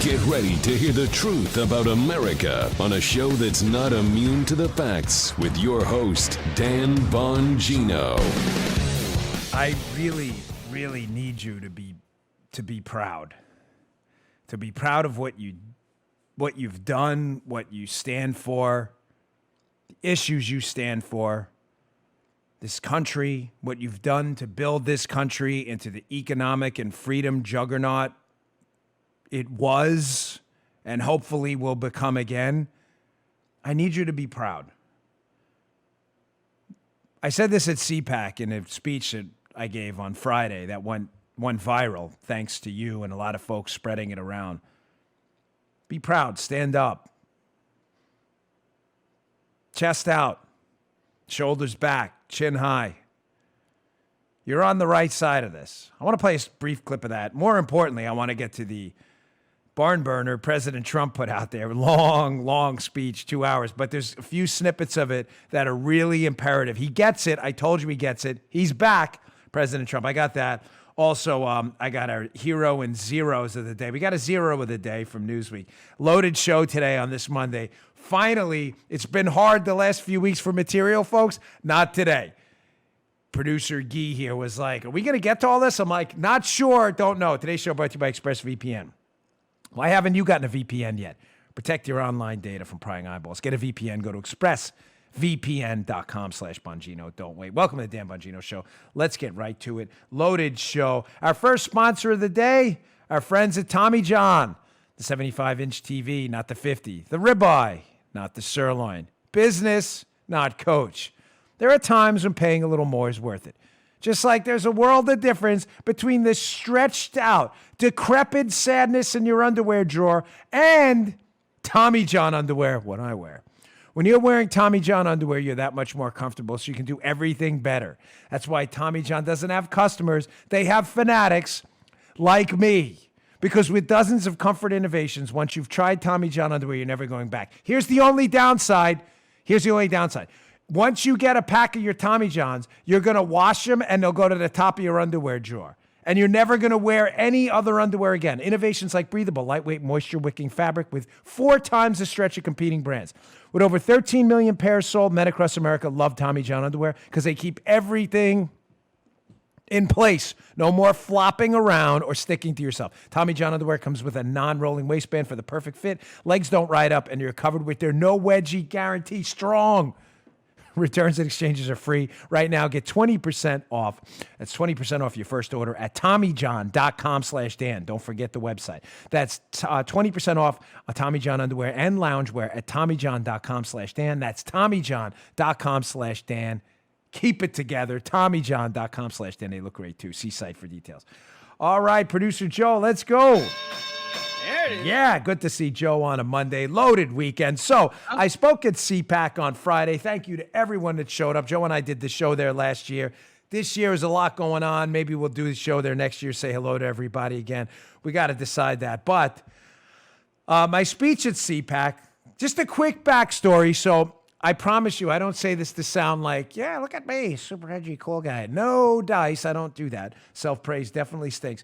Get ready to hear the truth about America on a show that's not immune to the facts with your host, Dan Bongino. I really, really need you to be proud. To be proud of what you've done, what you stand for, the issues you stand for, this country, what you've done to build this country into the economic and freedom juggernaut it was and hopefully will become again. I need you to be proud. I said this at Cpac in a speech that I gave on Friday that went viral thanks to you and a lot of folks spreading it around. Be proud. Stand up. Chest out. Shoulders back. Chin high. You're on the right side of this. I want to play a brief clip of that. More importantly, I want to get to the barn burner President Trump put out there. Long speech, 2 hours. But there's a few snippets of it that are really imperative. He gets it. I told you he gets it. He's back, President Trump. I got that. Also, I got our hero and zeros of the day. We got a zero of the day from Newsweek. Loaded show today on this Monday. Finally, it's been hard the last few weeks for material, folks. Not today. Producer Guy here was like, are we going to get to all this? I'm like, not sure. Don't know. Today's show brought to you by ExpressVPN. Why haven't you gotten a VPN yet? Protect your online data from prying eyeballs. Get a VPN. Go to expressvpn.com/Bongino. Don't wait. Welcome to the Dan Bongino Show. Let's get right to it. Loaded show. Our first sponsor of the day, our friends at Tommy John. The 75-inch TV, not the 50. The ribeye, not the sirloin. Business, not coach. There are times when paying a little more is worth it. Just like there's a world of difference between the stretched out, decrepit sadness in your underwear drawer and Tommy John underwear, what I wear. When you're wearing Tommy John underwear, you're that much more comfortable, so you can do everything better. That's why Tommy John doesn't have customers. They have fanatics like me. Because with dozens of comfort innovations, once you've tried Tommy John underwear, you're never going back. Here's the only downside. Once you get a pack of your Tommy Johns, you're going to wash them and they'll go to the top of your underwear drawer. And you're never going to wear any other underwear again. Innovations like breathable, lightweight, moisture-wicking fabric with 4 times the stretch of competing brands. With over 13 million pairs sold, men across America love Tommy John underwear because they keep everything in place. No more flopping around or sticking to yourself. Tommy John underwear comes with a non-rolling waistband for the perfect fit. Legs don't ride up and you're covered with their no wedgie guarantee. Strong. Returns and exchanges are free. Right now, get 20% off. That's 20% off your first order at TommyJohn.com/Dan. Don't forget the website. That's 20% off Tommy John underwear and loungewear at TommyJohn.com/Dan. That's TommyJohn.com/Dan. Keep it together. TommyJohn.com/Dan. They look great too. See site for details. All right, Producer Joe, let's go. Yeah, good to see Joe on a Monday. Loaded weekend. So I spoke at Cpac on Friday. Thank you to everyone that showed up. Joe and I did the show there last year. This year is a lot going on. Maybe we'll do the show there next year. Say hello to everybody again. We got to decide that. But my speech at Cpac, just a quick backstory. So I promise you, I don't say this to sound like, yeah, look at me, super edgy, cool guy. No dice. I don't do that. Self-praise definitely stinks.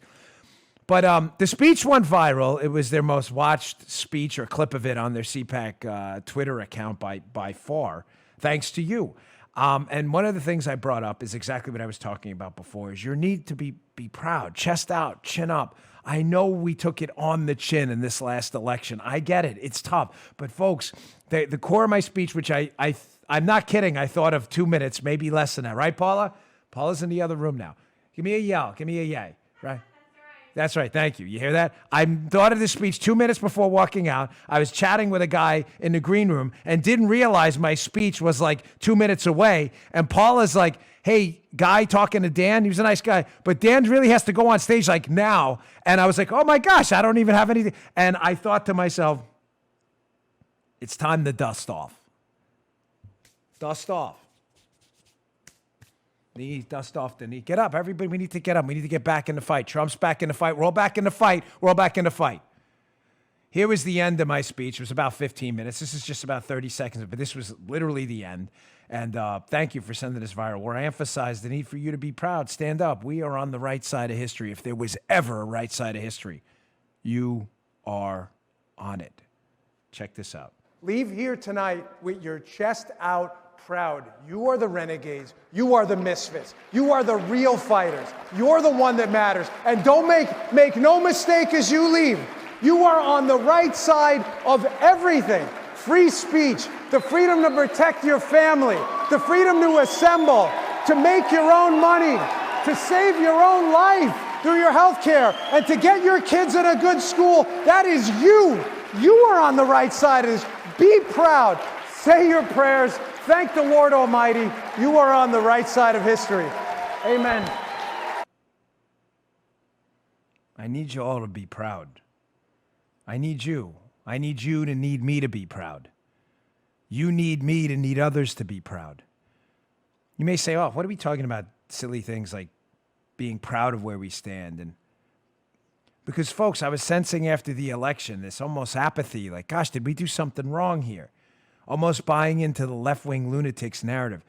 But the speech went viral. It was their most watched speech or clip of it on their Cpac Twitter account by far, thanks to you. And one of the things I brought up is exactly what I was talking about before, is your need to be proud, chest out, chin up. I know we took it on the chin in this last election. I get it. It's tough. But folks, the core of my speech, which I'm not kidding, I thought of 2 minutes, maybe less than that. Right, Paula? Paula's in the other room now. Give me a yell. Give me a yay. Right? That's right. Thank you. You hear that? I thought of this speech 2 minutes before walking out. I was chatting with a guy in the green room and didn't realize my speech was like 2 minutes away. And Paula's like, hey, guy talking to Dan. He was a nice guy. But Dan really has to go on stage like now. And I was like, oh my gosh, I don't even have anything. And I thought to myself, it's time to dust off. Dust off. Dust off the knee. Get up, everybody. We need to get up. We need to get back in the fight. Trump's back in the fight. We're all back in the fight. We're all back in the fight. Here was the end of my speech. It was about 15 minutes. This is just about 30 seconds, but this was literally the end. And thank you for sending this viral, where I emphasized the need for you to be proud. Stand up. We are on the right side of history. If there was ever a right side of history, you are on it. Check this out. Leave here tonight with your chest out, proud. You are the renegades. You are the misfits. You are the real fighters. You're the one that matters. And don't make no mistake as you leave. You are on the right side of everything. Free speech, the freedom to protect your family, the freedom to assemble, to make your own money, to save your own life through your health care, and to get your kids in a good school. That is you. You are on the right side of this. Be proud. Say your prayers. Thank the Lord Almighty. You are on the right side of history. Amen. I need you all to be proud. I need you. I need you to need me to be proud. You need me to need others to be proud. You may say, oh, what are we talking about? Silly things like being proud of where we stand. And because, folks, I was sensing after the election this almost apathy, like, gosh, did we do something wrong here? Almost buying into the left-wing lunatics narrative.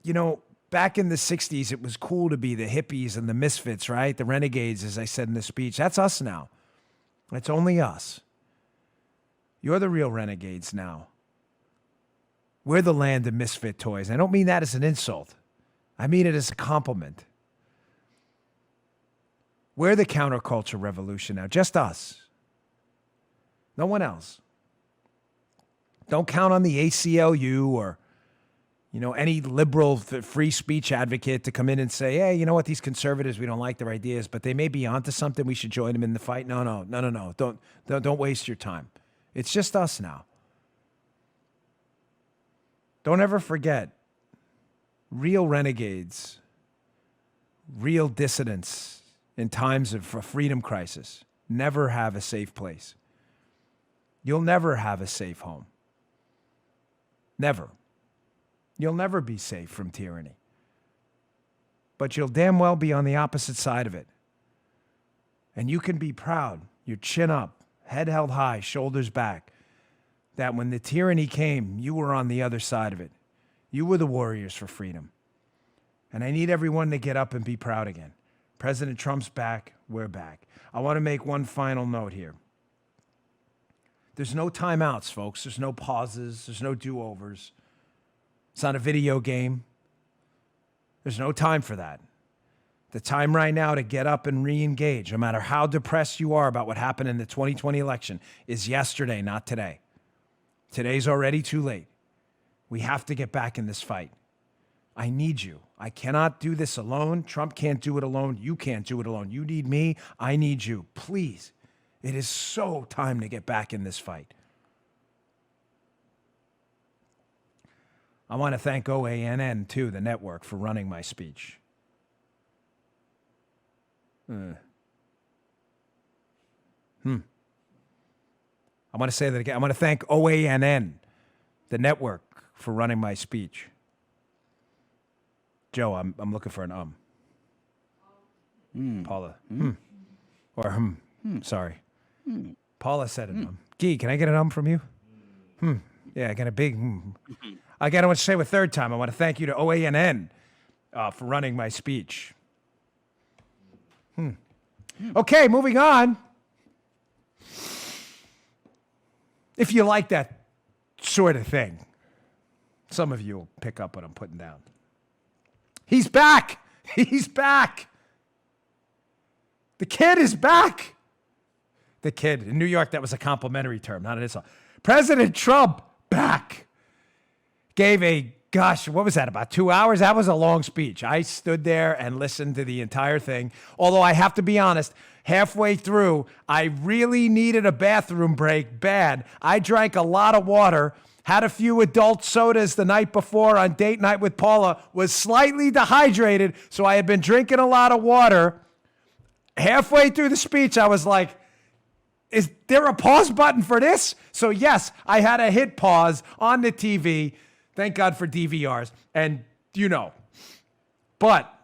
You know, back in the 60s, it was cool to be the hippies and the misfits, right? The renegades, as I said in the speech. That's us now. It's only us. You're the real renegades now. We're the land of misfit toys. I don't mean that as an insult. I mean it as a compliment. We're the counterculture revolution now, just us. No one else. Don't count on the ACLU or, you know, any liberal free speech advocate to come in and say, hey, you know what, these conservatives, we don't like their ideas, but they may be onto something. We should join them in the fight. No. Don't waste your time. It's just us now. Don't ever forget, real renegades, real dissidents in times of a freedom crisis never have a safe place. You'll never have a safe home. Never. You'll never be safe from tyranny. But you'll damn well be on the opposite side of it. And you can be proud, your chin up, head held high, shoulders back, that when the tyranny came, you were on the other side of it. You were the warriors for freedom. And I need everyone to get up and be proud again. President Trump's back, we're back. I want to make one final note here. There's no timeouts, folks. There's no pauses. There's no do-overs. It's not a video game. There's no time for that. The time right now to get up and re-engage, no matter how depressed you are about what happened in the 2020 election, is yesterday, not today. Today's already too late. We have to get back in this fight. I need you. I cannot do this alone. Trump can't do it alone. You can't do it alone. You need me. I need you. Please. It is so time to get back in this fight. I want to thank OANN, too, the network, for running my speech. I want to say that again. I want to thank OANN, the network, for running my speech. Joe, I'm looking for an Paula. Or sorry. Paula said an Gee, can I get an from you? Yeah, I got a big I got to say a third time. I want to thank you to OANN for running my speech. Okay, moving on. If you like that sort of thing, some of you will pick up what I'm putting down. He's back. He's back. The kid is back. The kid. In New York, that was a complimentary term, not an insult. President Trump, back. Gave a, gosh, what was that, about 2 hours? That was a long speech. I stood there and listened to the entire thing. Although I have to be honest, halfway through, I really needed a bathroom break bad. I drank a lot of water, had a few adult sodas the night before on date night with Paula, was slightly dehydrated, so I had been drinking a lot of water. Halfway through the speech, I was like, is there a pause button for this? So yes, I had to hit pause on the TV. Thank God for DVRs. And you know, but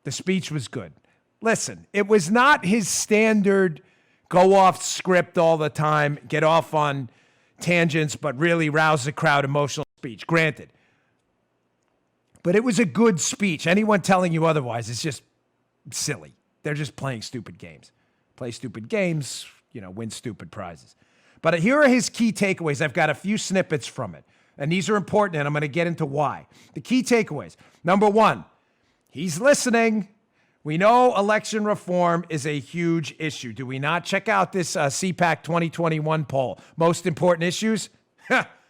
the speech was good. Listen, it was not his standard go off script all the time, get off on tangents, but really rouse the crowd emotional speech. Granted. But it was a good speech. Anyone telling you otherwise is just silly. They're just playing stupid games. Play stupid games, win stupid prizes. But here are his key takeaways. I've got a few snippets from it, and these are important, and I'm going to get into why. The key takeaways. Number one, he's listening. We know election reform is a huge issue. Do we not? Check out this Cpac 2021 poll. Most important issues?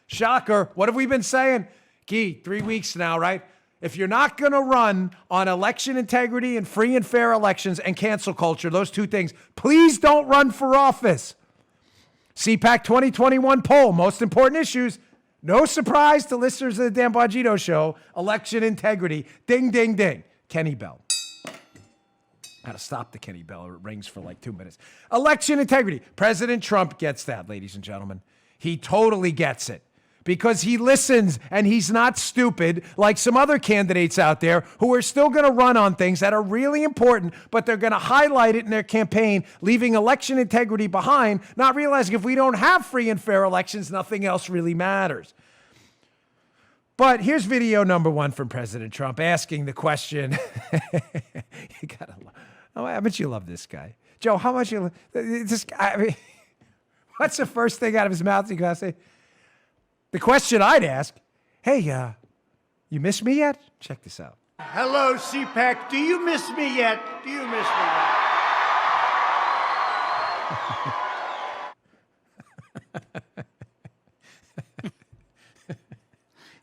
Shocker. What have we been saying? Gee, 3 weeks now, right? If you're not going to run on election integrity and free and fair elections and cancel culture, those two things, please don't run for office. Cpac 2021 poll, most important issues. No surprise to listeners of the Dan Bongino Show. Election integrity. Ding, ding, ding. Kenny Bell. Got to stop the Kenny Bell, or it rings for like 2 minutes. Election integrity. President Trump gets that, ladies and gentlemen. He totally gets it because he listens and he's not stupid like some other candidates out there who are still going to run on things that are really important, but they're going to highlight it in their campaign, leaving election integrity behind, not realizing if we don't have free and fair elections, nothing else really matters. But here's video number one from President Trump asking the question. You gotta love. Oh, how much you love this guy, Joe? How much you love this guy? I mean, what's the first thing out of his mouth? You gotta say. The question I'd ask: Hey, you miss me yet? Check this out. Hello, Cpac. Do you miss me yet? Do you miss me yet?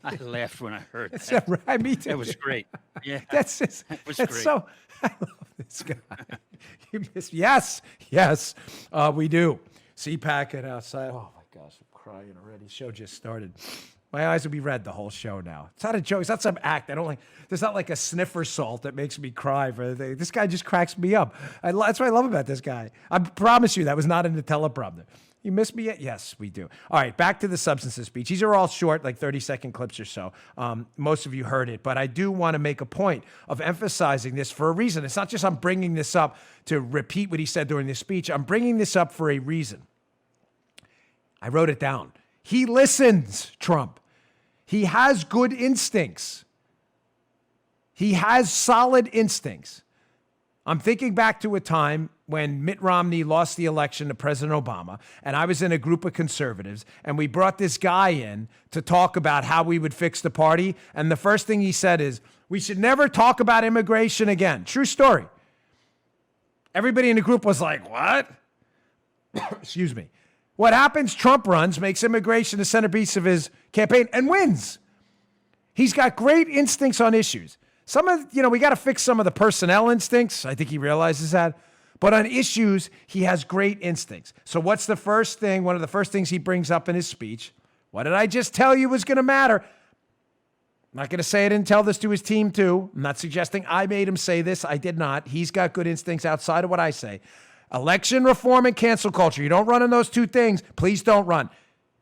I laughed when I heard that. That's right, me too. That was great. Yeah, That's just, that was that's great. so. I love this guy. You miss? Yes, we do. Cpac and outside. Oh my gosh, I'm crying already. Show just started. My eyes will be red the whole show now. It's not a joke. It's not some act. I don't like. There's not like a sniffer salt that makes me cry. This guy just cracks me up. That's what I love about this guy. I promise you that was not in the teleprompter. You miss me yet? Yes, we do. All right, back to the substance of speech. These are all short, like 30-second clips or so. Most of you heard it, but I do want to make a point of emphasizing this for a reason. It's not just I'm bringing this up to repeat what he said during this speech. I'm bringing this up for a reason. I wrote it down. He listens, Trump. He has good instincts. He has solid instincts. I'm thinking back to a time when Mitt Romney lost the election to President Obama, and I was in a group of conservatives, and we brought this guy in to talk about how we would fix the party, and the first thing he said is, we should never talk about immigration again. True story. Everybody in the group was like, what? Excuse me. What happens? Trump runs, makes immigration the centerpiece of his campaign, and wins. He's got great instincts on issues. We got to fix some of the personnel instincts. I think he realizes that. But on issues, he has great instincts. So what's the first thing? One of the first things he brings up in his speech. What did I just tell you was going to matter? I'm not going to say I didn't tell this to his team too. I'm not suggesting I made him say this. I did not. He's got good instincts outside of what I say. Election reform and cancel culture. You don't run on those two things. Please don't run.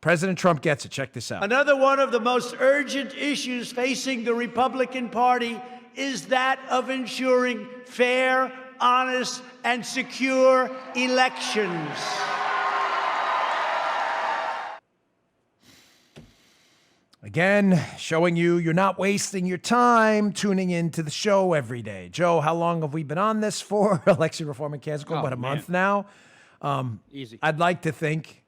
President Trump gets it. Check this out. Another one of the most urgent issues facing the Republican Party is that of ensuring fair, honest, and secure elections. Again, showing you're not wasting your time tuning into the show every day. Joe, how long have we been on this for? Election reform and cancel culture, about a month now. Easy. I'd like to think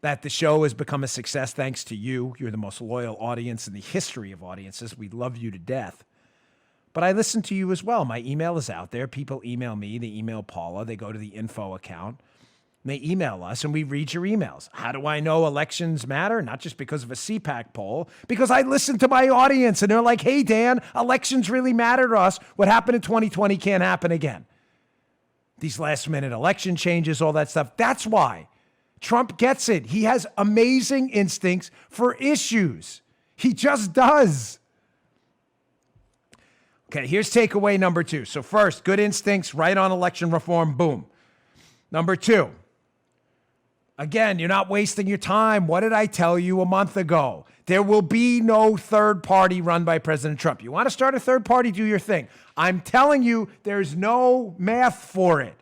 that the show has become a success thanks to you. You're the most loyal audience in the history of audiences. We love you to death. But I listen to you as well. My email is out there. People email me. They email Paula. They go to the info account. They email us, and we read your emails. How do I know elections matter? Not just because of a Cpac poll, because I listen to my audience, and they're like, hey, Dan, elections really matter to us. What happened in 2020 can't happen again. These last-minute election changes, all that stuff. That's why. Trump gets it. He has amazing instincts for issues. He just does. Okay, here's takeaway number 2. So first, good instincts, right on election reform, boom. Number 2, again, you're not wasting your time. What did I tell you a month ago? There will be no third party run by President Trump. You want to start a third party, do your thing. I'm telling you, there's no math for it.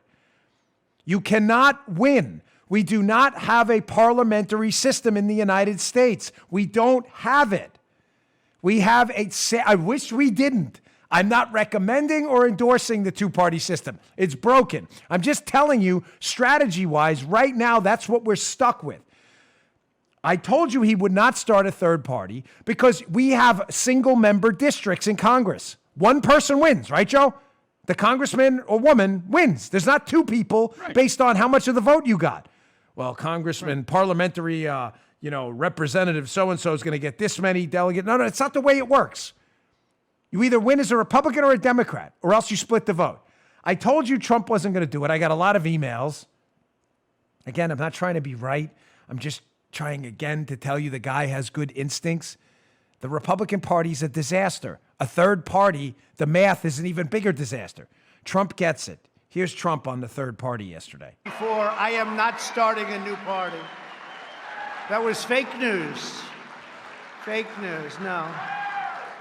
You cannot win. We do not have a parliamentary system in the United States. We don't have it. We have I wish we didn't. I'm not recommending or endorsing the two-party system. It's broken. I'm just telling you, strategy-wise, right now, that's what we're stuck with. I told you he would not start a third party because we have single-member districts in Congress. One person wins, right, Joe? The congressman or woman wins. There's not two people based on how much of the vote you got. Well, congressman, parliamentary, representative so-and-so is going to get this many delegates. No, it's not the way it works. You either win as a Republican or a Democrat, or else you split the vote. I told you Trump wasn't going to do it. I got a lot of emails. Again, I'm not trying to be right. I'm just trying again to tell you the guy has good instincts. The Republican Party is a disaster. A third party, the math is an even bigger disaster. Trump gets it. Here's Trump on the third party yesterday. I am not starting a new party. That was fake news. Fake news, no.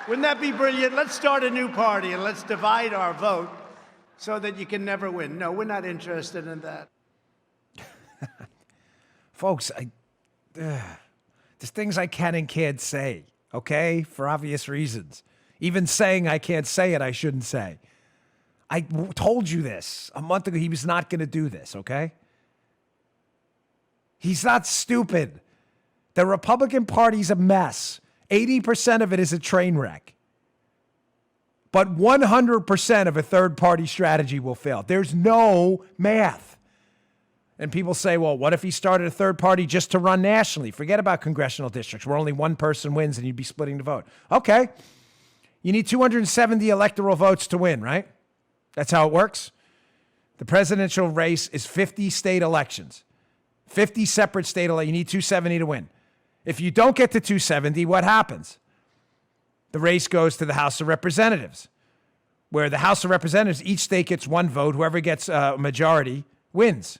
Wouldn't that be brilliant? Let's start a new party and let's divide our vote so that you can never win. No, we're not interested in that. Folks, there's things I can and can't say, okay, for obvious reasons. Even saying I can't say it, I shouldn't say. I told you this a month ago. He was not going to do this, okay? He's not stupid. The Republican Party's a mess. 80% of it is a train wreck. But 100% of a third-party strategy will fail. There's no math. And people say, well, what if he started a third party just to run nationally? Forget about congressional districts where only one person wins and you'd be splitting the vote. Okay. You need 270 electoral votes to win, right? That's how it works. The presidential race is 50 state elections. 50 separate state elections. You need 270 to win. If you don't get to 270, what happens? The race goes to the House of Representatives, where the House of Representatives, each state gets one vote. Whoever gets a majority wins.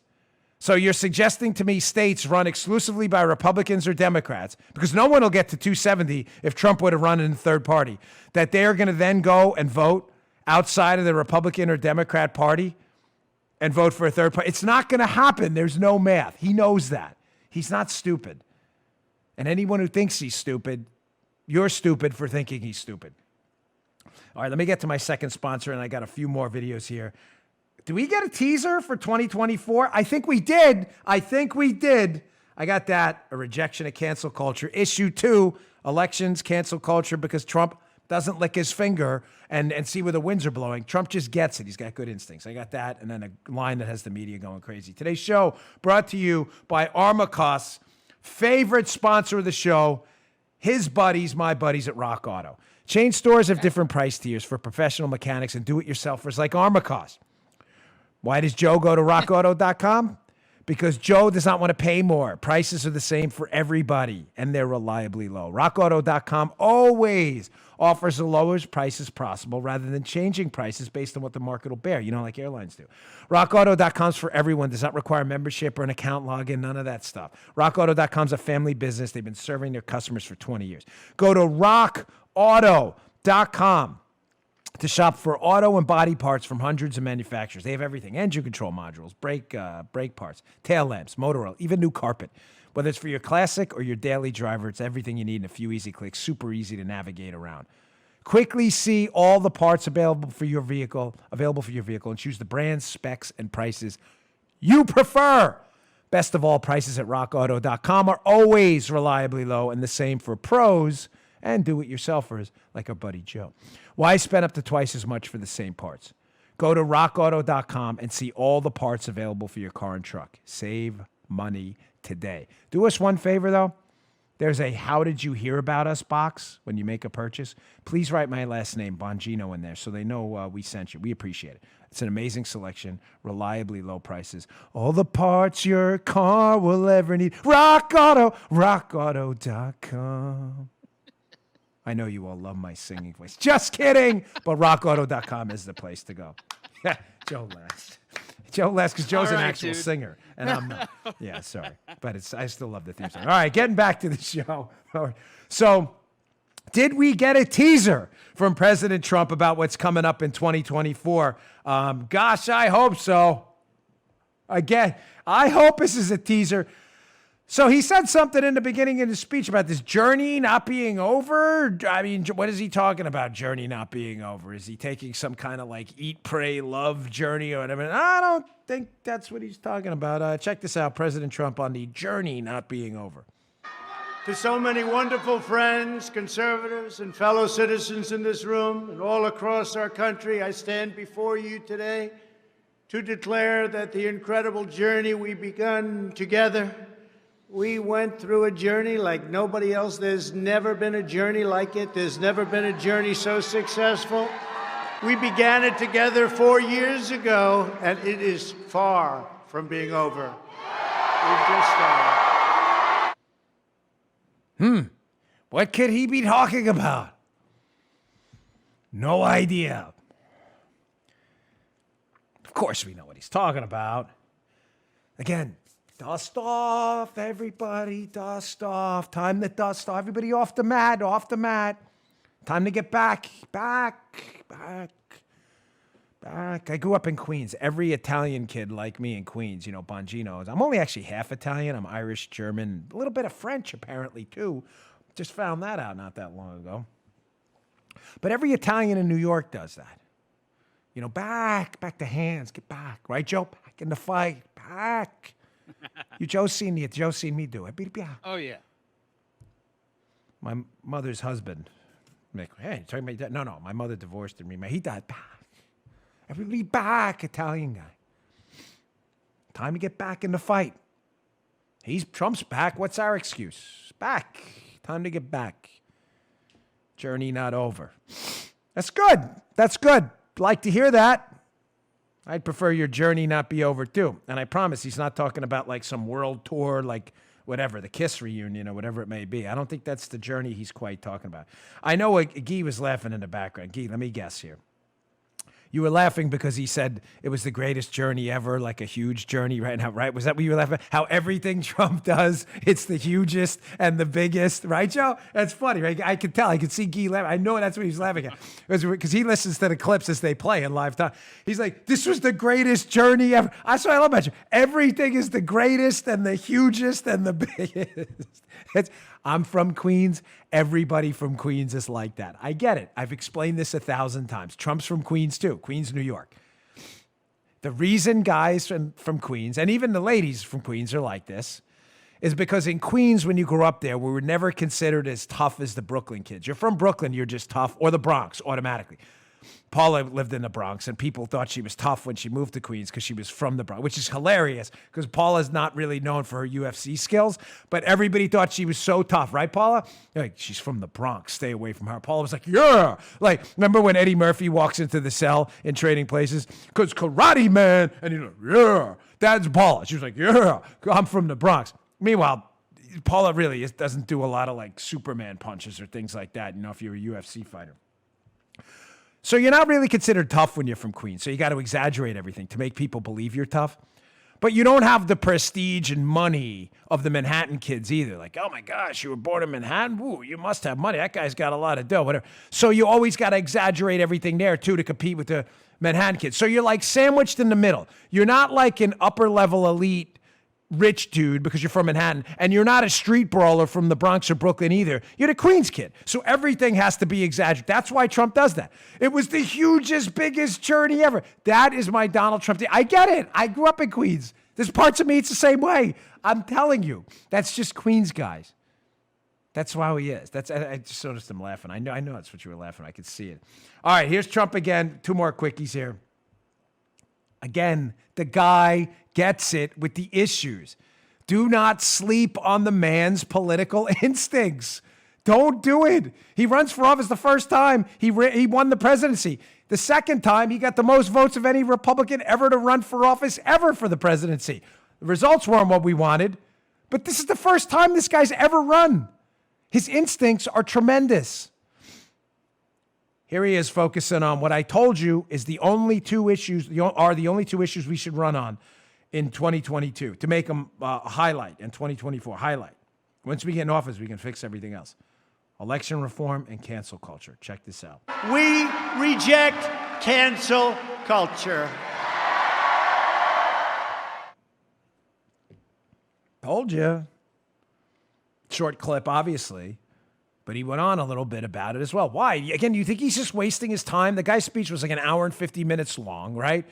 So you're suggesting to me states run exclusively by Republicans or Democrats, because no one will get to 270 if Trump would have run in the third party, that they're going to then go and vote outside of the Republican or Democrat party and vote for a third party. It's not going to happen. There's no math. He knows that. He's not stupid. And anyone who thinks he's stupid, you're stupid for thinking he's stupid. All right, let me get to my second sponsor, and I got a few more videos here. Do we get a teaser for 2024? I think we did. I got that. A rejection of cancel culture. Issue 2, elections, cancel culture, because Trump doesn't lick his finger and see where the winds are blowing. Trump just gets it. He's got good instincts. I got that. And then a line that has the media going crazy. Today's show brought to you by Armacost, favorite sponsor of the show, his buddies, my buddies at Rock Auto. Chain stores have different price tiers for professional mechanics and do-it-yourselfers like Armacost. Why does Joe go to rockauto.com? Because Joe does not want to pay more. Prices are the same for everybody, and they're reliably low. rockauto.com always offers the lowest prices possible rather than changing prices based on what the market will bear, like airlines do. rockauto.com's for everyone. Does not require membership or an account login, none of that stuff. rockauto.com's a family business. They've been serving their customers for 20 years. Go to rockauto.com to shop for auto and body parts from hundreds of manufacturers. They have everything: engine control modules, brake parts, tail lamps, motor oil, even new carpet. Whether it's for your classic or your daily driver, it's everything you need in a few easy clicks. Super easy to navigate around. Quickly see all the parts available for your vehicle, and choose the brands, specs, and prices you prefer. Best of all, prices at rockauto.com are always reliably low, and the same for pros and do-it-yourselfers like our buddy Joe. Why spend up to twice as much for the same parts? Go to rockauto.com and see all the parts available for your car and truck. Save money today. Do us one favor, though. There's a "How did you hear about us" box when you make a purchase. Please write my last name, Bongino, in there so they know we sent you. We appreciate it. It's an amazing selection, reliably low prices. All the parts your car will ever need. rockauto.com. I know you all love my singing voice. Just kidding. But rockauto.com is the place to go. Joe laughs. Joe laughs because Joe's an actual singer, and I'm not. Yeah, sorry. But I still love the theme song. All right, getting back to the show. So, did we get a teaser from President Trump about what's coming up in 2024? Gosh, I hope so. Again, I hope this is a teaser. So he said something in the beginning of his speech about this journey not being over. I mean, what is he talking about, journey not being over? Is he taking some kind of like eat, pray, love journey or whatever? I don't think that's what he's talking about. Check this out, President Trump on the journey not being over. To so many wonderful friends, conservatives, and fellow citizens in this room and all across our country, I stand before you today to declare that the incredible journey we begun together, we went through a journey like nobody else. There's never been a journey like it. There's never been a journey so successful. We began it together 4 years ago, and it is far from being over. We've just started. What could he be talking about? No idea. Of course we know what he's talking about. Again, dust off, everybody, dust off. Time to dust off. Everybody off the mat, off the mat. Time to get back. I grew up in Queens. Every Italian kid like me in Queens, Bongino. I'm only actually half Italian. I'm Irish, German, a little bit of French apparently too. Just found that out not that long ago. But every Italian in New York does that. Back to hands, get back. Right, Joe? Back in the fight, back. Joe's seen me do it. Oh, yeah. My mother's husband, Mick, hey, you talking about your dad? No, my mother divorced him. He died back. Everybody back, Italian guy. Time to get back in the fight. Trump's back. What's our excuse? Back. Time to get back. Journey not over. That's good. Like to hear that. I'd prefer your journey not be over too. And I promise he's not talking about like some world tour, like whatever, the Kiss reunion or whatever it may be. I don't think that's the journey he's quite talking about. I know Guy was laughing in the background. Guy, let me guess here. You were laughing because he said it was the greatest journey ever, like a huge journey right now, right? Was that what you were laughing at? How everything Trump does, it's the hugest and the biggest, right, Joe? That's funny, right? I could tell. I could see Guy laughing. I know that's what he was laughing at. Because he listens to the clips as they play in live time. He's like, this was the greatest journey ever. That's what I love about you. Everything is the greatest and the hugest and the biggest. I'm from Queens. Everybody from Queens is like that. I get it. I've explained this 1,000 times. Trump's from Queens too. Queens, New York. The reason guys from Queens, and even the ladies from Queens are like this, is because in Queens, when you grew up there, we were never considered as tough as the Brooklyn kids. You're from Brooklyn, you're just tough, or the Bronx automatically. Paula lived in the Bronx, and people thought she was tough when she moved to Queens because she was from the Bronx, which is hilarious because Paula's not really known for her UFC skills, but everybody thought she was so tough, right, Paula? Like, she's from the Bronx, stay away from her. Paula was like, yeah! Like, remember when Eddie Murphy walks into the cell in Trading Places? Because karate, man! And he's like, yeah! That's Paula. She was like, yeah! I'm from the Bronx. Meanwhile, Paula really doesn't do a lot of, like, Superman punches or things like that, if you're a UFC fighter. So you're not really considered tough when you're from Queens. So you got to exaggerate everything to make people believe you're tough. But you don't have the prestige and money of the Manhattan kids either. Like, oh my gosh, you were born in Manhattan? Ooh, you must have money. That guy's got a lot of dough, whatever. So you always got to exaggerate everything there too to compete with the Manhattan kids. So you're like sandwiched in the middle. You're not like an upper level elite rich dude because you're from Manhattan, and you're not a street brawler from the Bronx or Brooklyn either. You're the Queens kid. So everything has to be exaggerated. That's why Trump does that. It was the hugest, biggest journey ever. That is my Donald Trump thing. I get it. I grew up in Queens. There's parts of me it's the same way. I'm telling you. That's just Queens guys. That's how he is. I just noticed him laughing. I know that's what you were laughing. I could see it. All right, here's Trump again. 2 more quickies here. Again, the guy gets it with the issues. Do not sleep on the man's political instincts. Don't do it. He runs for office the first time. He won the presidency. The second time, he got the most votes of any Republican ever to run for office ever for the presidency. The results weren't what we wanted, but this is the first time this guy's ever run. His instincts are tremendous. Here he is focusing on what I told you is the only 2 issues we should run on in 2022 to make them a highlight in 2024. Highlight. Once we get in office, we can fix everything else. Election reform and cancel culture. Check this out. We reject cancel culture. Told you. Short clip, obviously. But he went on a little bit about it as well. Why? Again, you think he's just wasting his time? The guy's speech was like an hour and 50 minutes long, right?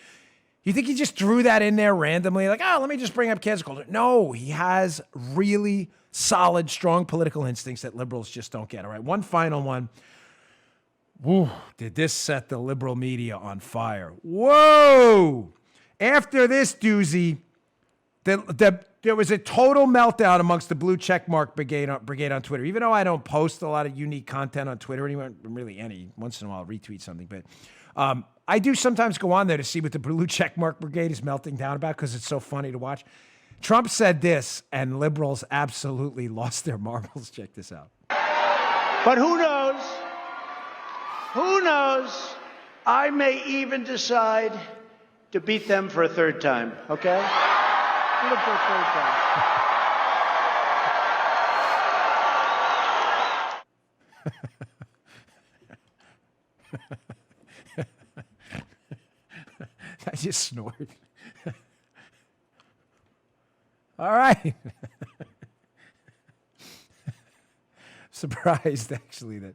You think he just threw that in there randomly? Like, let me just bring up cancel culture. No, he has really solid, strong political instincts that liberals just don't get. All right, one final one. Woo, did this set the liberal media on fire? Whoa! After this doozy, there was a total meltdown amongst the blue checkmark brigade on Twitter. Even though I don't post a lot of unique content on Twitter anymore, really any. Once in a while, I'll retweet something. But I do sometimes go on there to see what the blue checkmark brigade is melting down about because it's so funny to watch. Trump said this, and liberals absolutely lost their marbles. Check this out. But who knows? Who knows? I may even decide to beat them for a third time, okay? Beat them for a third time. I just snored. All right. Surprised, actually, that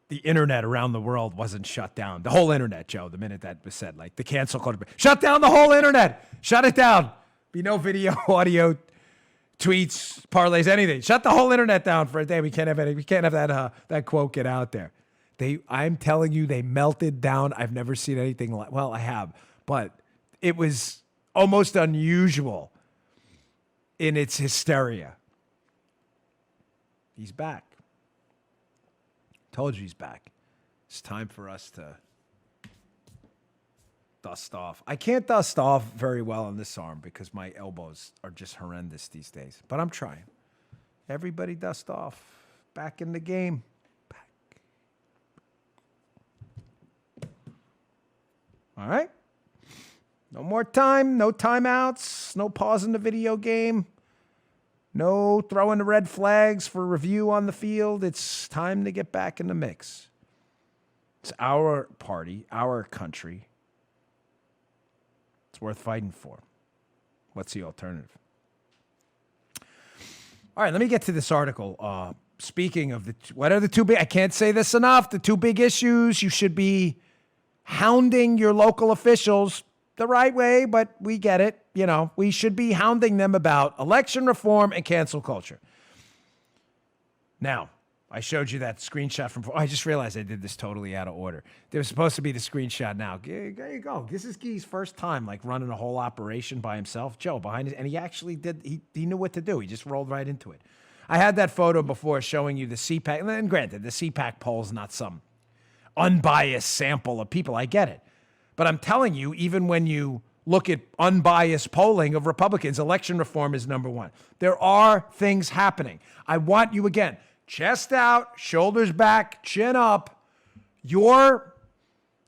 the internet around the world wasn't shut down. The whole internet, Joe, the minute that was said, like the cancel culture. Shut down the whole internet. Shut it down. Be no video, audio, tweets, parlays, anything. Shut the whole internet down for a day. We can't have any. We can't have that quote get out there. I'm telling you, they melted down. I've never seen anything like. Well, I have, but it was almost unusual in its hysteria. He's back. Told you he's back. It's time for us to dust off. I can't dust off very well on this arm because my elbows are just horrendous these days, but I'm trying. Everybody dust off. Back in the game. Back. All right. No more time. No timeouts. No pause in the video game. No throwing the red flags for review on the field. It's time to get back in the mix. It's our party, our country. It's worth fighting for. What's the alternative? All right, let me get to this article. Speaking of what are the two big, I can't say this enough, the two big issues you should be hounding your local officials the right way, but we get it. You know, we should be hounding them about election reform and cancel culture. Now, I showed you that screenshot from, I just realized I did this totally out of order. There was supposed to be the screenshot now. There you go. This is Guy's first time, like, running a whole operation by himself. Joe behind it, and he actually did, he knew what to do. He just rolled right into it. I had that photo before showing you the Cpac, and granted, the Cpac poll is not some unbiased sample of people. I get it. But I'm telling you, even when you look at unbiased polling of Republicans, election reform is number one. There are things happening. I want you, again, chest out, shoulders back, chin up. Your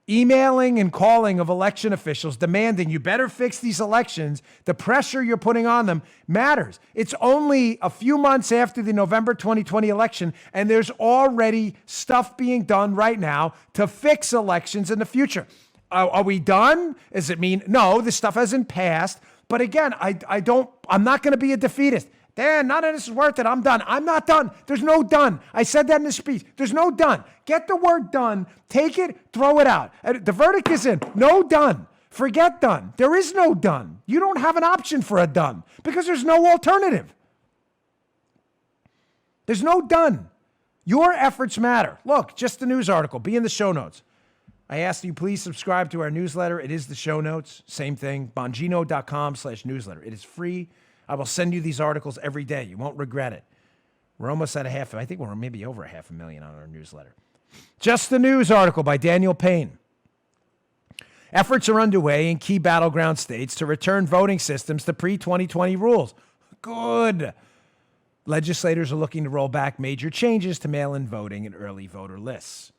emailing and calling of election officials demanding you better fix these elections, the pressure you're putting on them matters. It's only a few months after the November 2020 election, and there's already stuff being done right now to fix elections in the future. Are we done? Does it mean, no, this stuff hasn't passed. But again, I'm not going to be a defeatist. Dan, none of this is worth it. I'm done. I'm not done. There's no done. I said that in the speech. There's no done. Get the word done. Take it, throw it out. The verdict is in. No done. Forget done. There is no done. You don't have an option for a done because there's no alternative. There's no done. Your efforts matter. Look, just the news article. Be in the show notes. I ask you please subscribe to our newsletter. It is the show notes. Same thing. Bongino.com/newsletter. It is free. I will send you these articles every day. You won't regret it. We're almost at I think we're maybe over 500,000 on our newsletter. Just the news article by Daniel Payne. Efforts are underway in key battleground states to return voting systems to pre-2020 rules. Good. Legislators are looking to roll back major changes to mail-in voting and early voter lists.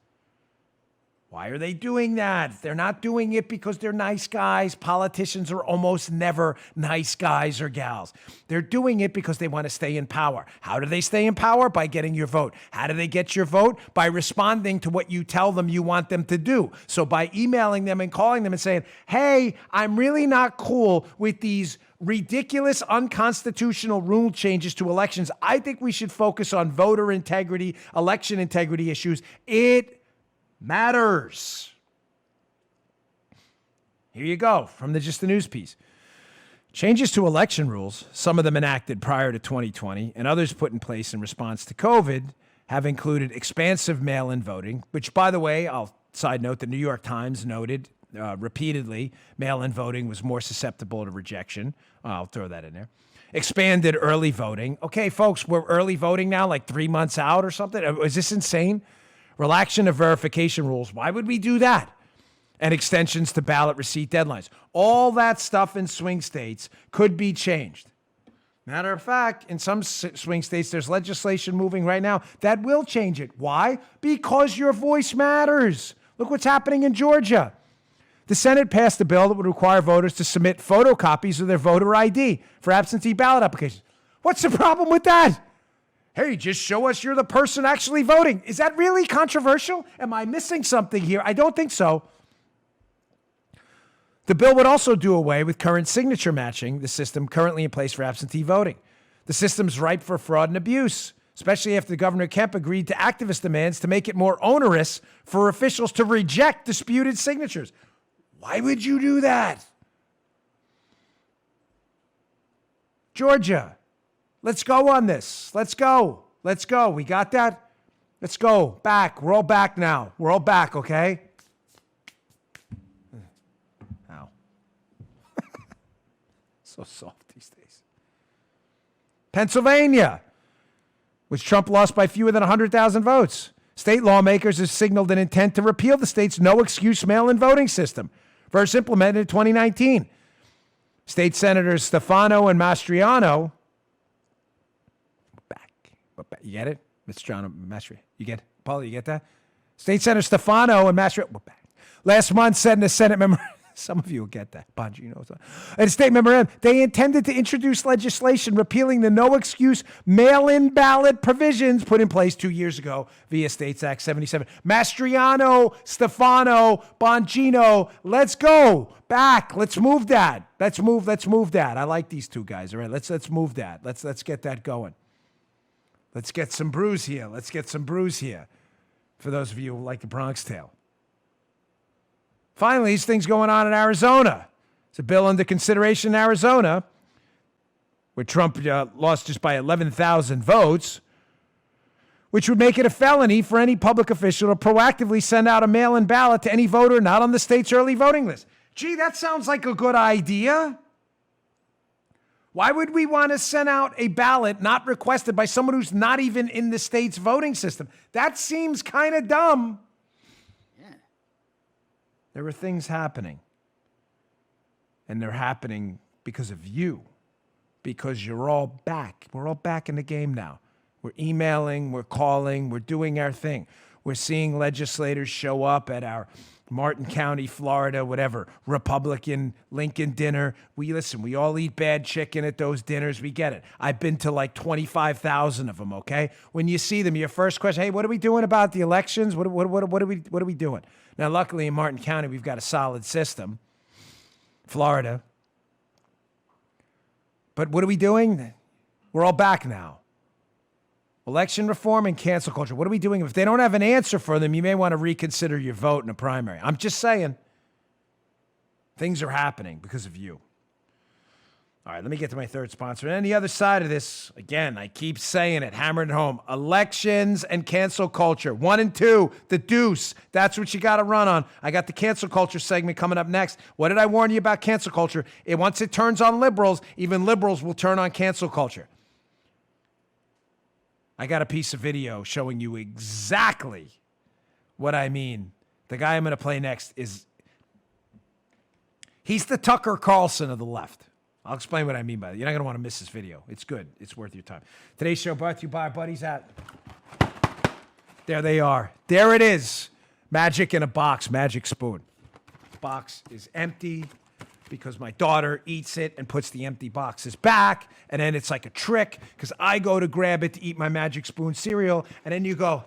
Why are they doing that? They're not doing it because they're nice guys. Politicians are almost never nice guys or gals. They're doing it because they want to stay in power. How do they stay in power? By getting your vote. How do they get your vote? By responding to what you tell them you want them to do. So by emailing them and calling them and saying, hey, I'm really not cool with these ridiculous, unconstitutional rule changes to elections. I think we should focus on voter integrity, election integrity issues. It matters. Here you go from Just the News piece. Changes to election rules, some of them enacted prior to 2020 and others put in place in response to COVID, have included expansive mail-in voting, which, by the way, I'll side note, the New York Times noted repeatedly mail-in voting was more susceptible to rejection. I'll throw that in there. Expanded early voting. Okay, folks, we're early voting now, like 3 months out or something. Is this insane? Relaxation of verification rules. Why would we do that? And extensions to ballot receipt deadlines. All that stuff in swing states could be changed. Matter of fact, in some swing states, there's legislation moving right now that will change it. Why? Because your voice matters. Look what's happening in Georgia. The Senate passed a bill that would require voters to submit photocopies of their voter ID for absentee ballot applications. What's the problem with that? Hey, just show us you're the person actually voting. Is that really controversial? Am I missing something here? I don't think so. The bill would also do away with current signature matching, the system currently in place for absentee voting. The system's ripe for fraud and abuse, especially after Governor Kemp agreed to activist demands to make it more onerous for officials to reject disputed signatures. Why would you do that? Georgia. Let's go on this. Let's go. Let's go. We got that? Let's go. Back. We're all back now. We're all back, okay? Ow. So soft these days. Pennsylvania, which Trump lost by fewer than 100,000 votes. State lawmakers have signaled an intent to repeal the state's no-excuse mail-in voting system, first implemented in 2019. State Senators Stefano and Mastriano. You get it? Mastriano. You get it? Paul, you get that? State Senator Stefano and Mastriano. Last month said in a Senate memorandum, some of you will get that. Bongino. In a state memorandum, they intended to introduce legislation repealing the no-excuse mail-in ballot provisions put in place 2 years ago via States Act 77. Mastriano, Stefano, Bongino, let's go. Back. Let's move that. Let's move that. I like these two guys. All right, let's move that. Let's get that going. Let's get some brews here. For those of you who like the Bronx Tale. Finally, these things going on in Arizona. It's a bill under consideration in Arizona where Trump lost just by 11,000 votes, which would make it a felony for any public official to proactively send out a mail-in ballot to any voter not on the state's early voting list. Gee, that sounds like a good idea. Why would we want to send out a ballot not requested by someone who's not even in the state's voting system? That seems kind of dumb. Yeah. There are things happening. And they're happening because of you. Because you're all back. We're all back in the game now. We're emailing, we're calling, we're doing our thing. We're seeing legislators show up at our Martin County, Florida, whatever, Republican Lincoln dinner. We all eat bad chicken at those dinners. We get it. I've been to like 25,000 of them, okay? When you see them, your first question, hey, what are we doing about the elections? What are we doing? Now, luckily in Martin County, we've got a solid system. Florida. But what are we doing? We're all back now. Election reform and cancel culture. What are we doing? If they don't have an answer for them, you may want to reconsider your vote in a primary. I'm just saying. Things are happening because of you. All right, let me get to my third sponsor. And on the other side of this, again, I keep saying it, hammering it home. Elections and cancel culture. 1 and 2, the deuce. That's what you got to run on. I got the cancel culture segment coming up next. What did I warn you about cancel culture? Once it turns on liberals, even liberals will turn on cancel culture. I got a piece of video showing you exactly what I mean. The guy I'm going to play next he's the Tucker Carlson of the left. I'll explain what I mean by that. You're not going to want to miss this video. It's good. It's worth your time. Today's show brought to you by our buddies at... There they are. There it is. Magic in a box, magic spoon. Box is empty because my daughter eats it and puts the empty boxes back. And then it's like a trick because I go to grab it to eat my magic spoon cereal. And then you go,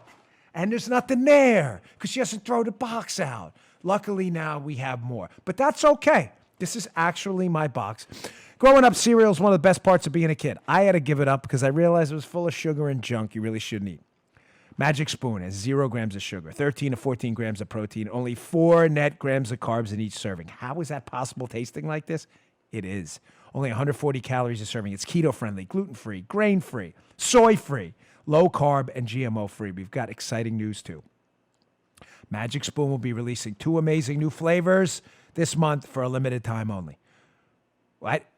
and there's nothing there because she doesn't throw the box out. Luckily now we have more, but that's okay. This is actually my box. Growing up, cereal is one of the best parts of being a kid. I had to give it up because I realized it was full of sugar and junk you really shouldn't eat. Magic Spoon has 0 grams of sugar, 13 to 14 grams of protein, only 4 net grams of carbs in each serving. How is that possible tasting like this? It is. Only 140 calories a serving. It's keto-friendly, gluten-free, grain-free, soy-free, low-carb, and GMO-free. We've got exciting news, too. Magic Spoon will be releasing 2 amazing new flavors this month for a limited time only.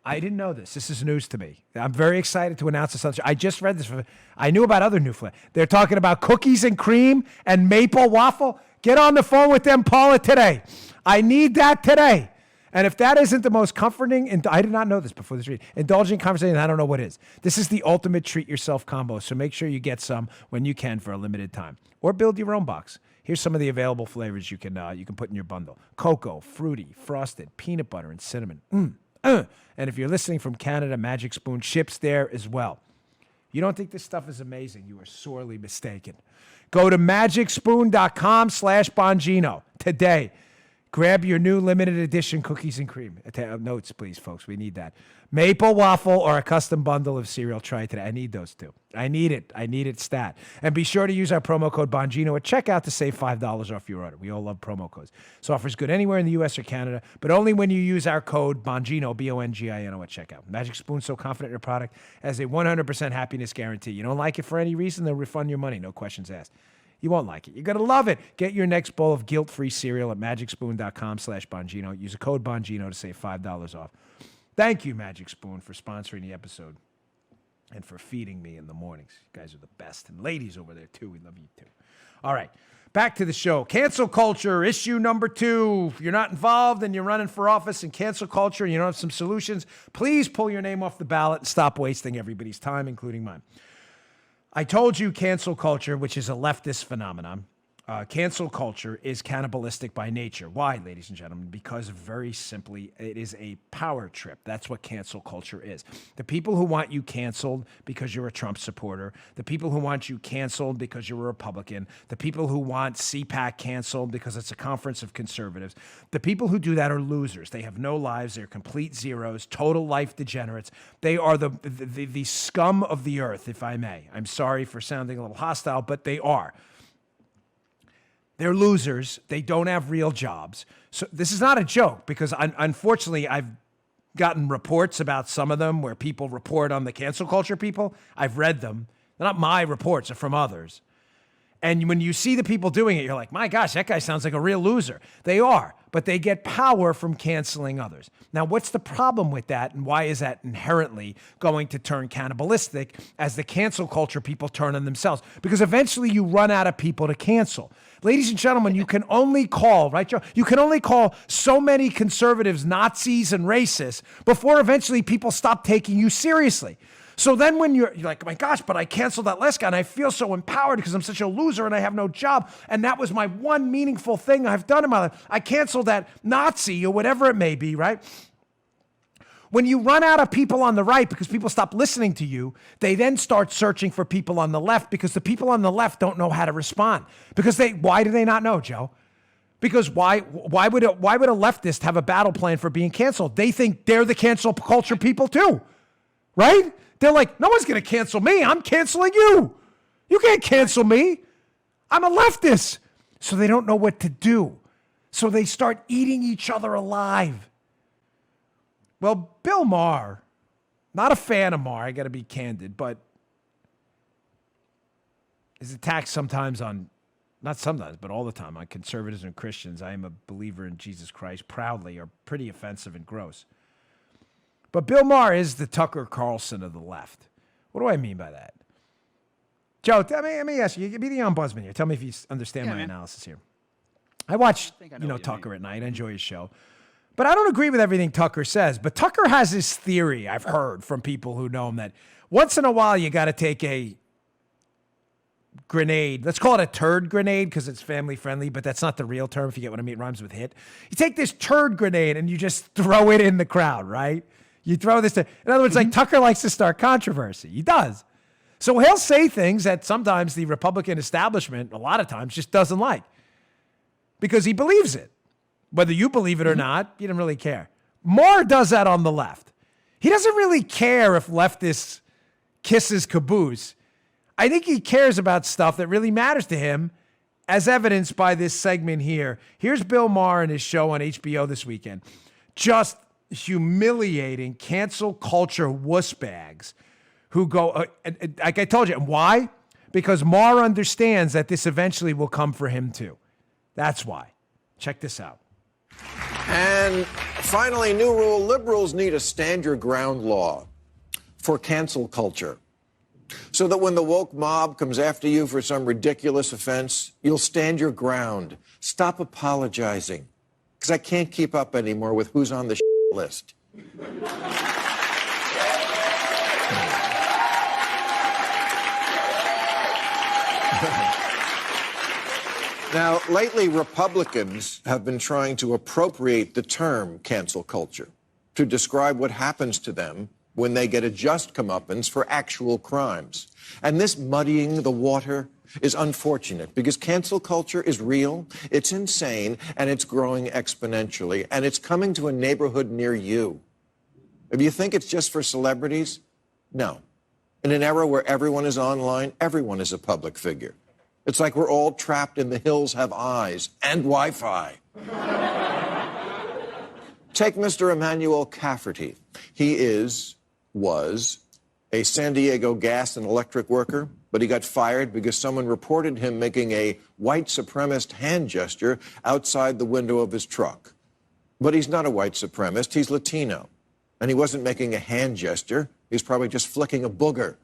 I didn't know this. This is news to me. I'm very excited to announce this. I just read this. I knew about other new flavors. They're talking about cookies and cream and maple waffle. Get on the phone with them, Parler, today. I need that today. And if that isn't the most comforting, and I did not know this before this read, indulging conversation, I don't know what is. This is the ultimate treat yourself combo. So make sure you get some when you can for a limited time, or build your own box. Here's some of the available flavors you can put in your bundle: cocoa, fruity, frosted, peanut butter, and cinnamon. And if you're listening from Canada, Magic Spoon ships there as well. You don't think this stuff is amazing? You are sorely mistaken. Go to magicspoon.com/Bongino today. Grab your new limited edition cookies and cream. Notes, please, folks. We need that. Maple waffle or a custom bundle of cereal. Try it today. I need those two. I need it. I need it stat. And be sure to use our promo code Bongino at checkout to save $5 off your order. We all love promo codes. This offer is good anywhere in the U.S. or Canada, but only when you use our code Bongino, Bongino at checkout. Magic Spoon, so confident in your product, has a 100% happiness guarantee. You don't like it for any reason, they'll refund your money. No questions asked. You won't like it. You're going to love it. Get your next bowl of guilt-free cereal at magicspoon.com/Bongino. Use a code Bongino to save $5 off. Thank you, Magic Spoon, for sponsoring the episode and for feeding me in the mornings. You guys are the best. And ladies over there, too. We love you, too. All right. Back to the show. Cancel culture, issue number 2. If you're not involved and you're running for office in cancel culture and you don't have some solutions, please pull your name off the ballot and stop wasting everybody's time, including mine. I told you cancel culture, which is a leftist phenomenon, cancel culture is cannibalistic by nature. Why, ladies and gentlemen? Because very simply, it is a power trip. That's what cancel culture is. The people who want you canceled because you're a Trump supporter, the people who want you canceled because you're a Republican, the people who want Cpac canceled because it's a conference of conservatives, the people who do that are losers. They have no lives. They're complete zeros, total life degenerates. They are the scum of the earth, if I may. I'm sorry for sounding a little hostile, but they are. They're losers. They don't have real jobs. So this is not a joke because unfortunately I've gotten reports about some of them where people report on the cancel culture people. I've read them. They're not my reports, they're from others. And when you see the people doing it, you're like, my gosh, that guy sounds like a real loser. They are, but they get power from canceling others. Now, what's the problem with that, and why is that inherently going to turn cannibalistic as the cancel culture people turn on themselves? Because eventually you run out of people to cancel. Ladies and gentlemen, you can only call, right, Joe? You can only call so many conservatives Nazis and racists before eventually people stop taking you seriously. So then when you're like, my gosh, but I canceled that last guy and I feel so empowered because I'm such a loser and I have no job. And that was my one meaningful thing I've done in my life. I canceled that Nazi or whatever it may be, right? When you run out of people on the right because people stop listening to you, they then start searching for people on the left because the people on the left don't know how to respond. Because why do they not know, Joe? Because why would a leftist have a battle plan for being canceled? They think they're the cancel culture people too, right? They're like, no one's going to cancel me. I'm canceling you. You can't cancel me. I'm a leftist. So they don't know what to do. So they start eating each other alive. Well, Bill Maher, not a fan of Maher, I got to be candid, but his attacks sometimes on, not sometimes, but all the time on conservatives and Christians, I am a believer in Jesus Christ, proudly, are pretty offensive and gross. But Bill Maher is the Tucker Carlson of the left. What do I mean by that? Joe, let me ask you, be the ombudsman here. Tell me if you understand my analysis here. I watch, Tucker at night. I enjoy his show. But I don't agree with everything Tucker says. But Tucker has this theory, I've heard from people who know him, that once in a while you got to take a grenade. Let's call it a turd grenade because it's family friendly, but that's not the real term, if you get what I mean. It rhymes with hit. You take this turd grenade and you just throw it in the crowd, right? You throw this. In other words, like Tucker likes to start controversy. He does. So he'll say things that sometimes the Republican establishment, a lot of times, just doesn't like because he believes it. Whether you believe it or not, he doesn't really care. Maher does that on the left. He doesn't really care if leftists kiss his caboose. I think he cares about stuff that really matters to him, as evidenced by this segment here. Here's Bill Maher and his show on HBO this weekend. Just humiliating cancel culture wussbags who go, like I told you, and why? Because Maher understands that this eventually will come for him too. That's why. Check this out. And finally, new rule, liberals need a stand your ground law for cancel culture, so that when the woke mob comes after you for some ridiculous offense, you'll stand your ground. Stop apologizing, because I can't keep up anymore with who's on the list. Now, lately, Republicans have been trying to appropriate the term cancel culture to describe what happens to them when they get a just comeuppance for actual crimes. And this muddying the water is unfortunate because cancel culture is real, it's insane, and it's growing exponentially, and it's coming to a neighborhood near you. If you think it's just for celebrities, no. In an era where everyone is online, everyone is a public figure. It's like we're all trapped in the hills have eyes and Wi-Fi. Take Mr. Emmanuel Cafferty. He was a San Diego gas and electric worker, but he got fired because someone reported him making a white supremacist hand gesture outside the window of his truck. But he's not a white supremacist, he's Latino. And he wasn't making a hand gesture, he's probably just flicking a booger.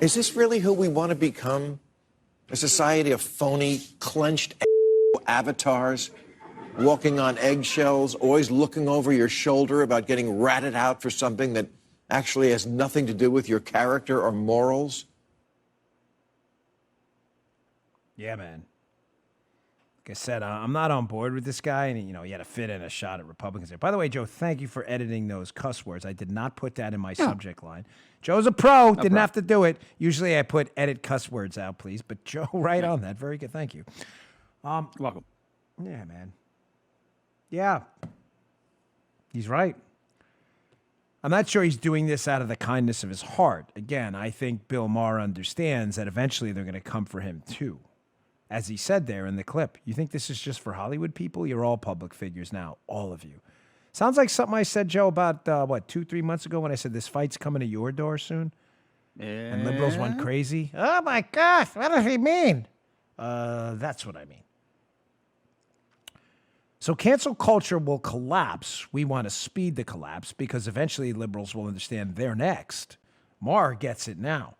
Is this really who we want to become? A society of phony, clenched avatars, walking on eggshells, always looking over your shoulder about getting ratted out for something that actually has nothing to do with your character or morals? Yeah, man. Like I said, I'm not on board with this guy, and he had to fit in a shot at Republicans there. By the way, Joe, thank you for editing those cuss words. I did not put that in my subject line. Joe's a pro, didn't have to do it. Usually I put edit cuss words out, please. But Joe, right on that. Very good, thank you. Welcome. Yeah, man. Yeah. He's right. I'm not sure he's doing this out of the kindness of his heart. Again, I think Bill Maher understands that eventually they're going to come for him too. As he said there in the clip, you think this is just for Hollywood people? You're all public figures now, all of you. Sounds like something I said, Joe, about, 2-3 months ago when I said this fight's coming to your door soon? Yeah. And liberals went crazy? Oh, my gosh, what does he mean? That's what I mean. So cancel culture will collapse. We want to speed the collapse because eventually liberals will understand they're next. Maher gets it now.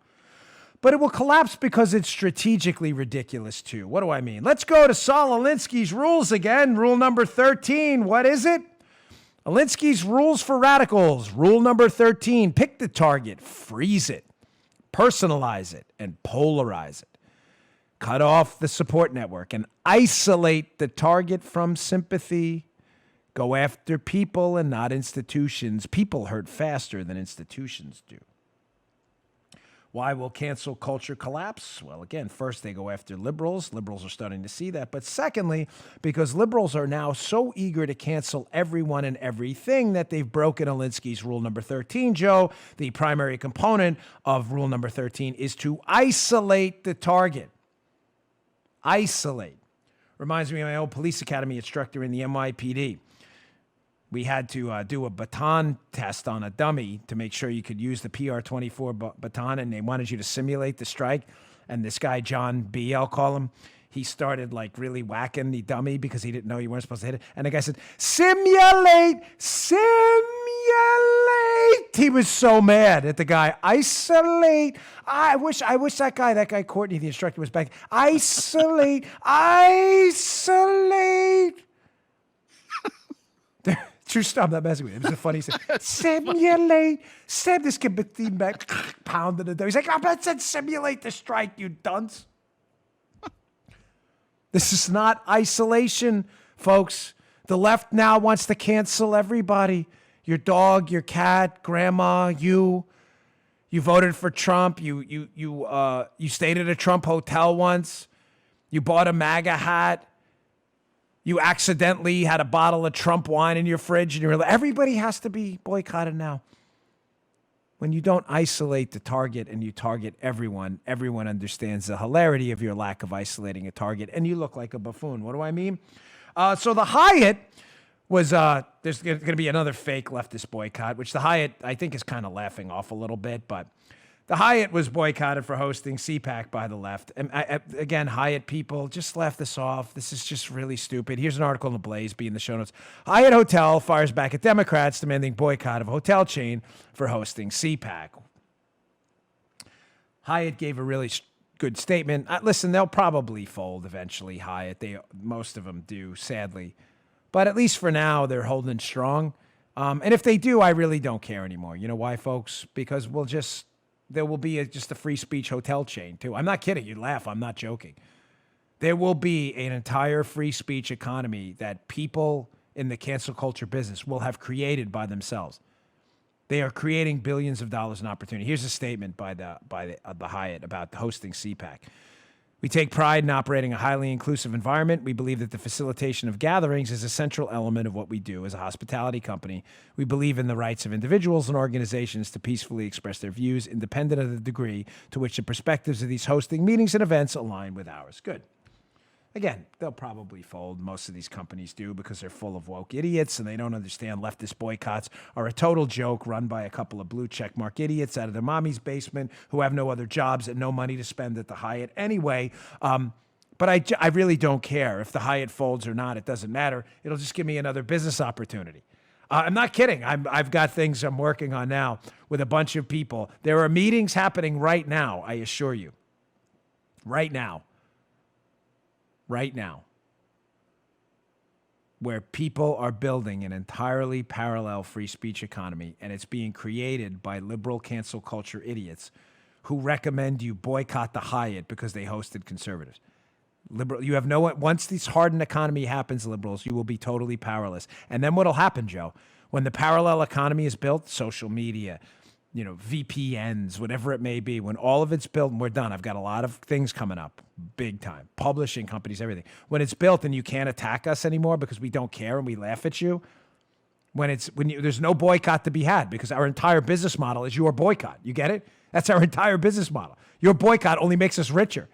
But it will collapse because it's strategically ridiculous, too. What do I mean? Let's go to Saul Alinsky's rules again. Rule number 13. What is it? Alinsky's rules for radicals. Rule number 13. Pick the target, freeze it, personalize it, and polarize it. Cut off the support network and isolate the target from sympathy. Go after people and not institutions. People hurt faster than institutions do. Why will cancel culture collapse? Well, again, first they go after liberals. Liberals are starting to see that. But secondly, because liberals are now so eager to cancel everyone and everything that they've broken Alinsky's rule number 13, Joe. The primary component of rule number 13 is to isolate the target. Isolate. Reminds me of my old police academy instructor in the NYPD. We had to do a baton test on a dummy to make sure you could use the PR-24 baton, and they wanted you to simulate the strike. And this guy, John B., I'll call him, he started like really whacking the dummy because he didn't know you weren't supposed to hit it. And the guy said, simulate, simulate. He was so mad at the guy. Isolate. I wish that guy Courtney, the instructor, was back. Isolate, isolate. True stuff. I'm not messing with you. It was a funny thing. Simulate. This kid Bettine back pounding the door. He's like, I said simulate the strike, you dunce. This is not isolation, folks. The left now wants to cancel everybody. Your dog, your cat, grandma, you. You voted for Trump. You stayed at a Trump hotel once. You bought a MAGA hat. You accidentally had a bottle of Trump wine in your fridge, and you're like, everybody has to be boycotted now. When you don't isolate the target and you target everyone, everyone understands the hilarity of your lack of isolating a target, and you look like a buffoon. What do I mean? So the Hyatt was, there's going to be another fake leftist boycott, which the Hyatt, I think, is kind of laughing off a little bit, but the Hyatt was boycotted for hosting Cpac by the left. And again, Hyatt people, just laugh this off. This is just really stupid. Here's an article in the Blaze, be in the show notes. Hyatt Hotel fires back at Democrats demanding boycott of hotel chain for hosting Cpac. Hyatt gave a really good statement. Listen, they'll probably fold eventually, Hyatt. Most of them do, sadly. But at least for now, they're holding strong. And if they do, I really don't care anymore. You know why, folks? Because there will be just a free speech hotel chain, too. I'm not kidding. You laugh. I'm not joking. There will be an entire free speech economy that people in the cancel culture business will have created by themselves. They are creating billions of dollars in opportunity. Here's a statement by the Hyatt about hosting Cpac. We take pride in operating a highly inclusive environment. We believe that the facilitation of gatherings is a central element of what we do as a hospitality company. We believe in the rights of individuals and organizations to peacefully express their views, independent of the degree to which the perspectives of these hosting meetings and events align with ours. Good. Again, they'll probably fold. Most of these companies do because they're full of woke idiots and they don't understand leftist boycotts are a total joke run by a couple of blue checkmark idiots out of their mommy's basement who have no other jobs and no money to spend at the Hyatt anyway. But I really don't care if the Hyatt folds or not. It doesn't matter. It'll just give me another business opportunity. I'm not kidding. I've got things I'm working on now with a bunch of people. There are meetings happening right now, I assure you. Right now, where people are building an entirely parallel free speech economy, and it's being created by liberal cancel culture idiots who recommend you boycott the Hyatt because they hosted conservatives. You have once this hardened economy happens, liberals, you will be totally powerless. And then what'll happen, Joe? When the parallel economy is built, social media, VPNs, whatever it may be, when all of it's built and we're done, I've got a lot of things coming up, big time, publishing companies, everything. When it's built and you can't attack us anymore because we don't care and we laugh at you, there's no boycott to be had because our entire business model is your boycott. You get it? That's our entire business model. Your boycott only makes us richer.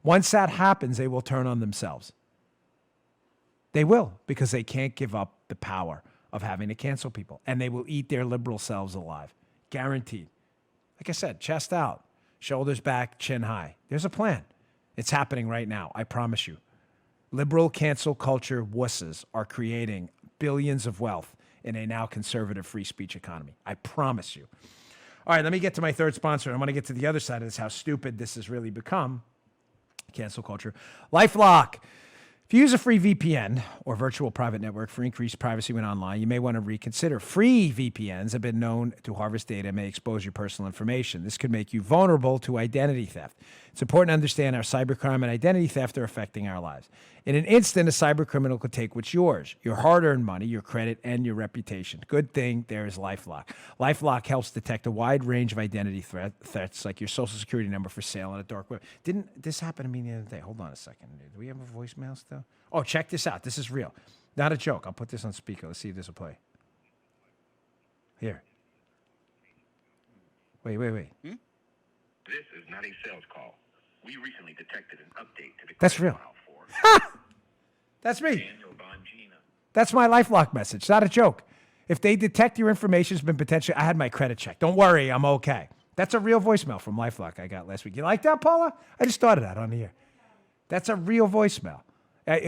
Once that happens, they will turn on themselves. They will, because they can't give up the power of having to cancel people, and they will eat their liberal selves alive. Guaranteed. Like I said, chest out, shoulders back, chin high. There's a plan. It's happening right now. I promise you. Liberal cancel culture wusses are creating billions of wealth in a now conservative free speech economy. I promise you. All right, let me get to my third sponsor. I want to get to the other side of this, how stupid this has really become. Cancel culture. LifeLock. If you use a free VPN or virtual private network for increased privacy when online, you may want to reconsider. Free VPNs have been known to harvest data and may expose your personal information. This could make you vulnerable to identity theft. It's important to understand how cybercrime and identity theft are affecting our lives. In an instant, a cybercriminal could take what's yours, your hard-earned money, your credit, and your reputation. Good thing there is LifeLock. LifeLock helps detect a wide range of identity threats, like your social security number for sale on a dark web. Didn't this happen to me the other day? Hold on a second. Do we have a voicemail still? Oh, check this out. This is real. Not a joke. I'll put this on speaker. Let's see if this will play. Here. Wait. This is not a sales call. We recently detected an update to the That's real. That's me. Daniel Bongino. That's my LifeLock message. Not a joke. If they detect your information has been potentially, I had my credit checked. Don't worry, I'm okay. That's a real voicemail from LifeLock I got last week. You like that, Paula? I just started that on the air. That's a real voicemail.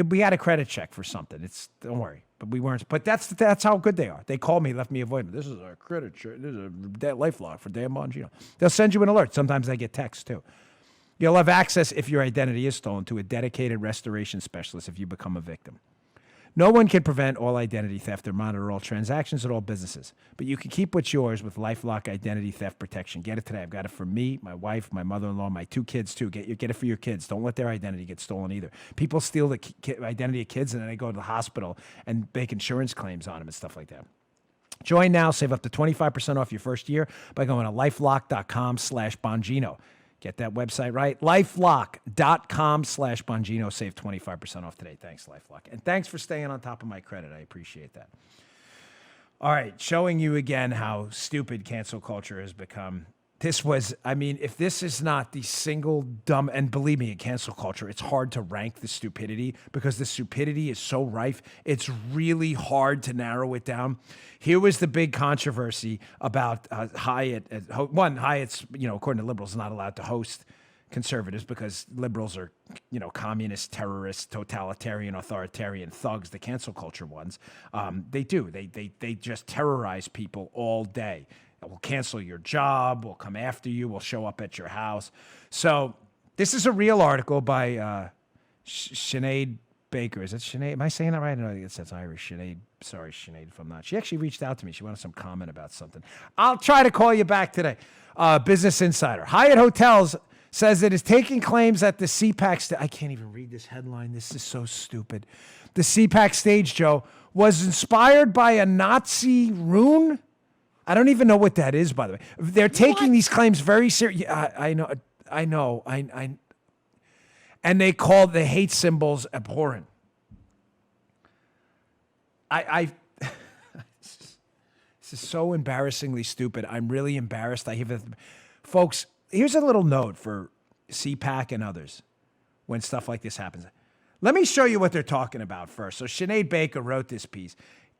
We had a credit check for something. Don't worry, but we weren't. But that's how good they are. They called me, left me a voicemail. This is our credit check. This is a LifeLock for Dan Bongino. They'll send you an alert. Sometimes I get texts too. You'll have access, if your identity is stolen, to a dedicated restoration specialist if you become a victim. No one can prevent all identity theft or monitor all transactions at all businesses, but you can keep what's yours with LifeLock Identity Theft Protection. Get it today. I've got it for me, my wife, my mother-in-law, my 2 kids too. Get it for your kids. Don't let their identity get stolen either. People steal the identity of kids and then they go to the hospital and make insurance claims on them and stuff like that. Join now. Save up to 25% off your first year by going to lifelock.com/Bongino. Get that website right. LifeLock.com/Bongino. Save 25% off today. Thanks, LifeLock. And thanks for staying on top of my credit. I appreciate that. All right. Showing you again how stupid cancel culture has become. This was, I mean, if this is not the single dumb, and believe me, in cancel culture, it's hard to rank the stupidity because the stupidity is so rife. It's really hard to narrow it down. Here was the big controversy about Hyatt. Hyatt's, according to liberals, not allowed to host conservatives because liberals are, communist, terrorist, totalitarian, authoritarian thugs, the cancel culture ones. They do. They just terrorize people all day. We'll cancel your job. We'll come after you. We'll show up at your house. So this is a real article by Sinead Baker. Is it Sinead? Am I saying that right? No, I think it says Irish. Sinead. Sorry, Sinead, if I'm not. She actually reached out to me. She wanted some comment about something. I'll try to call you back today. Business Insider. Hyatt Hotels says it is taking claims at the Cpac. I can't even read this headline. This is so stupid. The Cpac stage, Joe, was inspired by a Nazi rune. I don't even know what that is, by the way. They're taking these claims very seriously. I know. And they call the hate symbols abhorrent. This is so embarrassingly stupid. I'm really embarrassed. Folks, here's a little note for Cpac and others when stuff like this happens. Let me show you what they're talking about first. So Sinead Baker wrote this piece.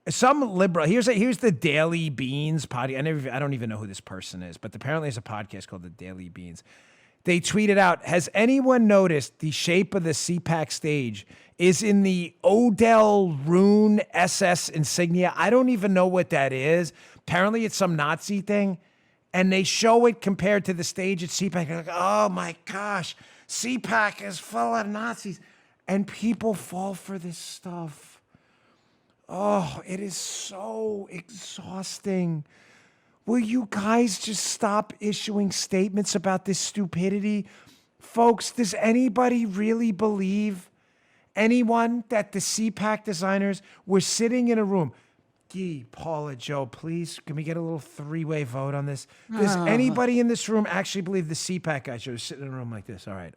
Some liberal, here's the Daily Beans podcast. I don't even know who this person is, but apparently there's a podcast called the Daily Beans. They tweeted out, has anyone noticed the shape of the Cpac stage is in the Odell Rune SS insignia? I don't even know what that is. Apparently it's some Nazi thing. And they show it compared to the stage at Cpac. They're like, oh my gosh, Cpac is full of Nazis. And people fall for this stuff. Oh, it is so exhausting. Will you guys just stop issuing statements about this stupidity? Folks, does anybody really believe anyone that the Cpac designers were sitting in a room? Guy, Paula, Joe, please, can we get a little 3-way vote on this? Does anybody in this room actually believe the Cpac guys were sitting in a room like this? All right,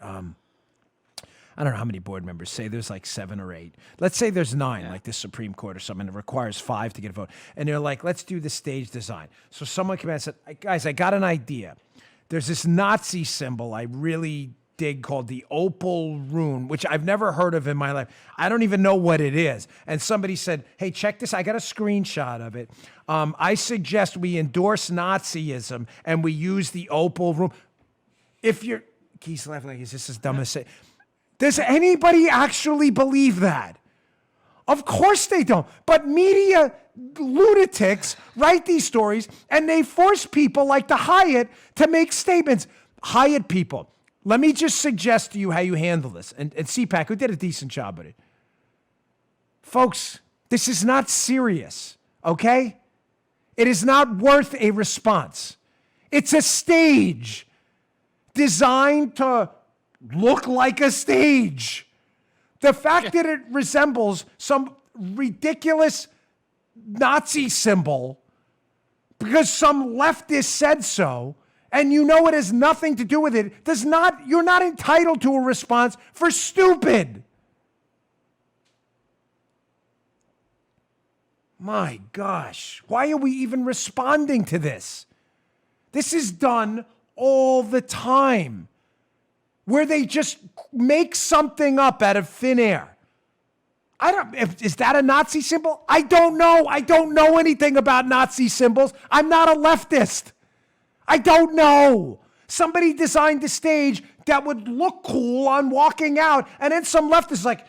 I don't know how many board members. Say there's like 7 or 8. Let's say there's 9, like the Supreme Court or something. It requires 5 to get a vote. And they're like, let's do the stage design. So someone came out and said, guys, I got an idea. There's this Nazi symbol I really dig called the opal rune, which I've never heard of in my life. I don't even know what it is. And somebody said, hey, check this. I got a screenshot of it. I suggest we endorse Nazism and we use the opal rune. He's laughing like, is this as dumb as say? Does anybody actually believe that? Of course they don't. But media lunatics write these stories and they force people like the Hyatt to make statements. Hyatt people, let me just suggest to you how you handle this. And Cpac, who did a decent job at it. Folks, this is not serious, okay? It is not worth a response. It's a stage designed to look like a stage. The fact that it resembles some ridiculous Nazi symbol because some leftist said so, and you know it has nothing to do with it, you're not entitled to a response for stupid. My gosh, why are we even responding to this? This is done all the time, where they just make something up out of thin air. Is that a Nazi symbol? I don't know. I don't know anything about Nazi symbols. I'm not a leftist. I don't know. Somebody designed a stage that would look cool on walking out, and then some leftist is like,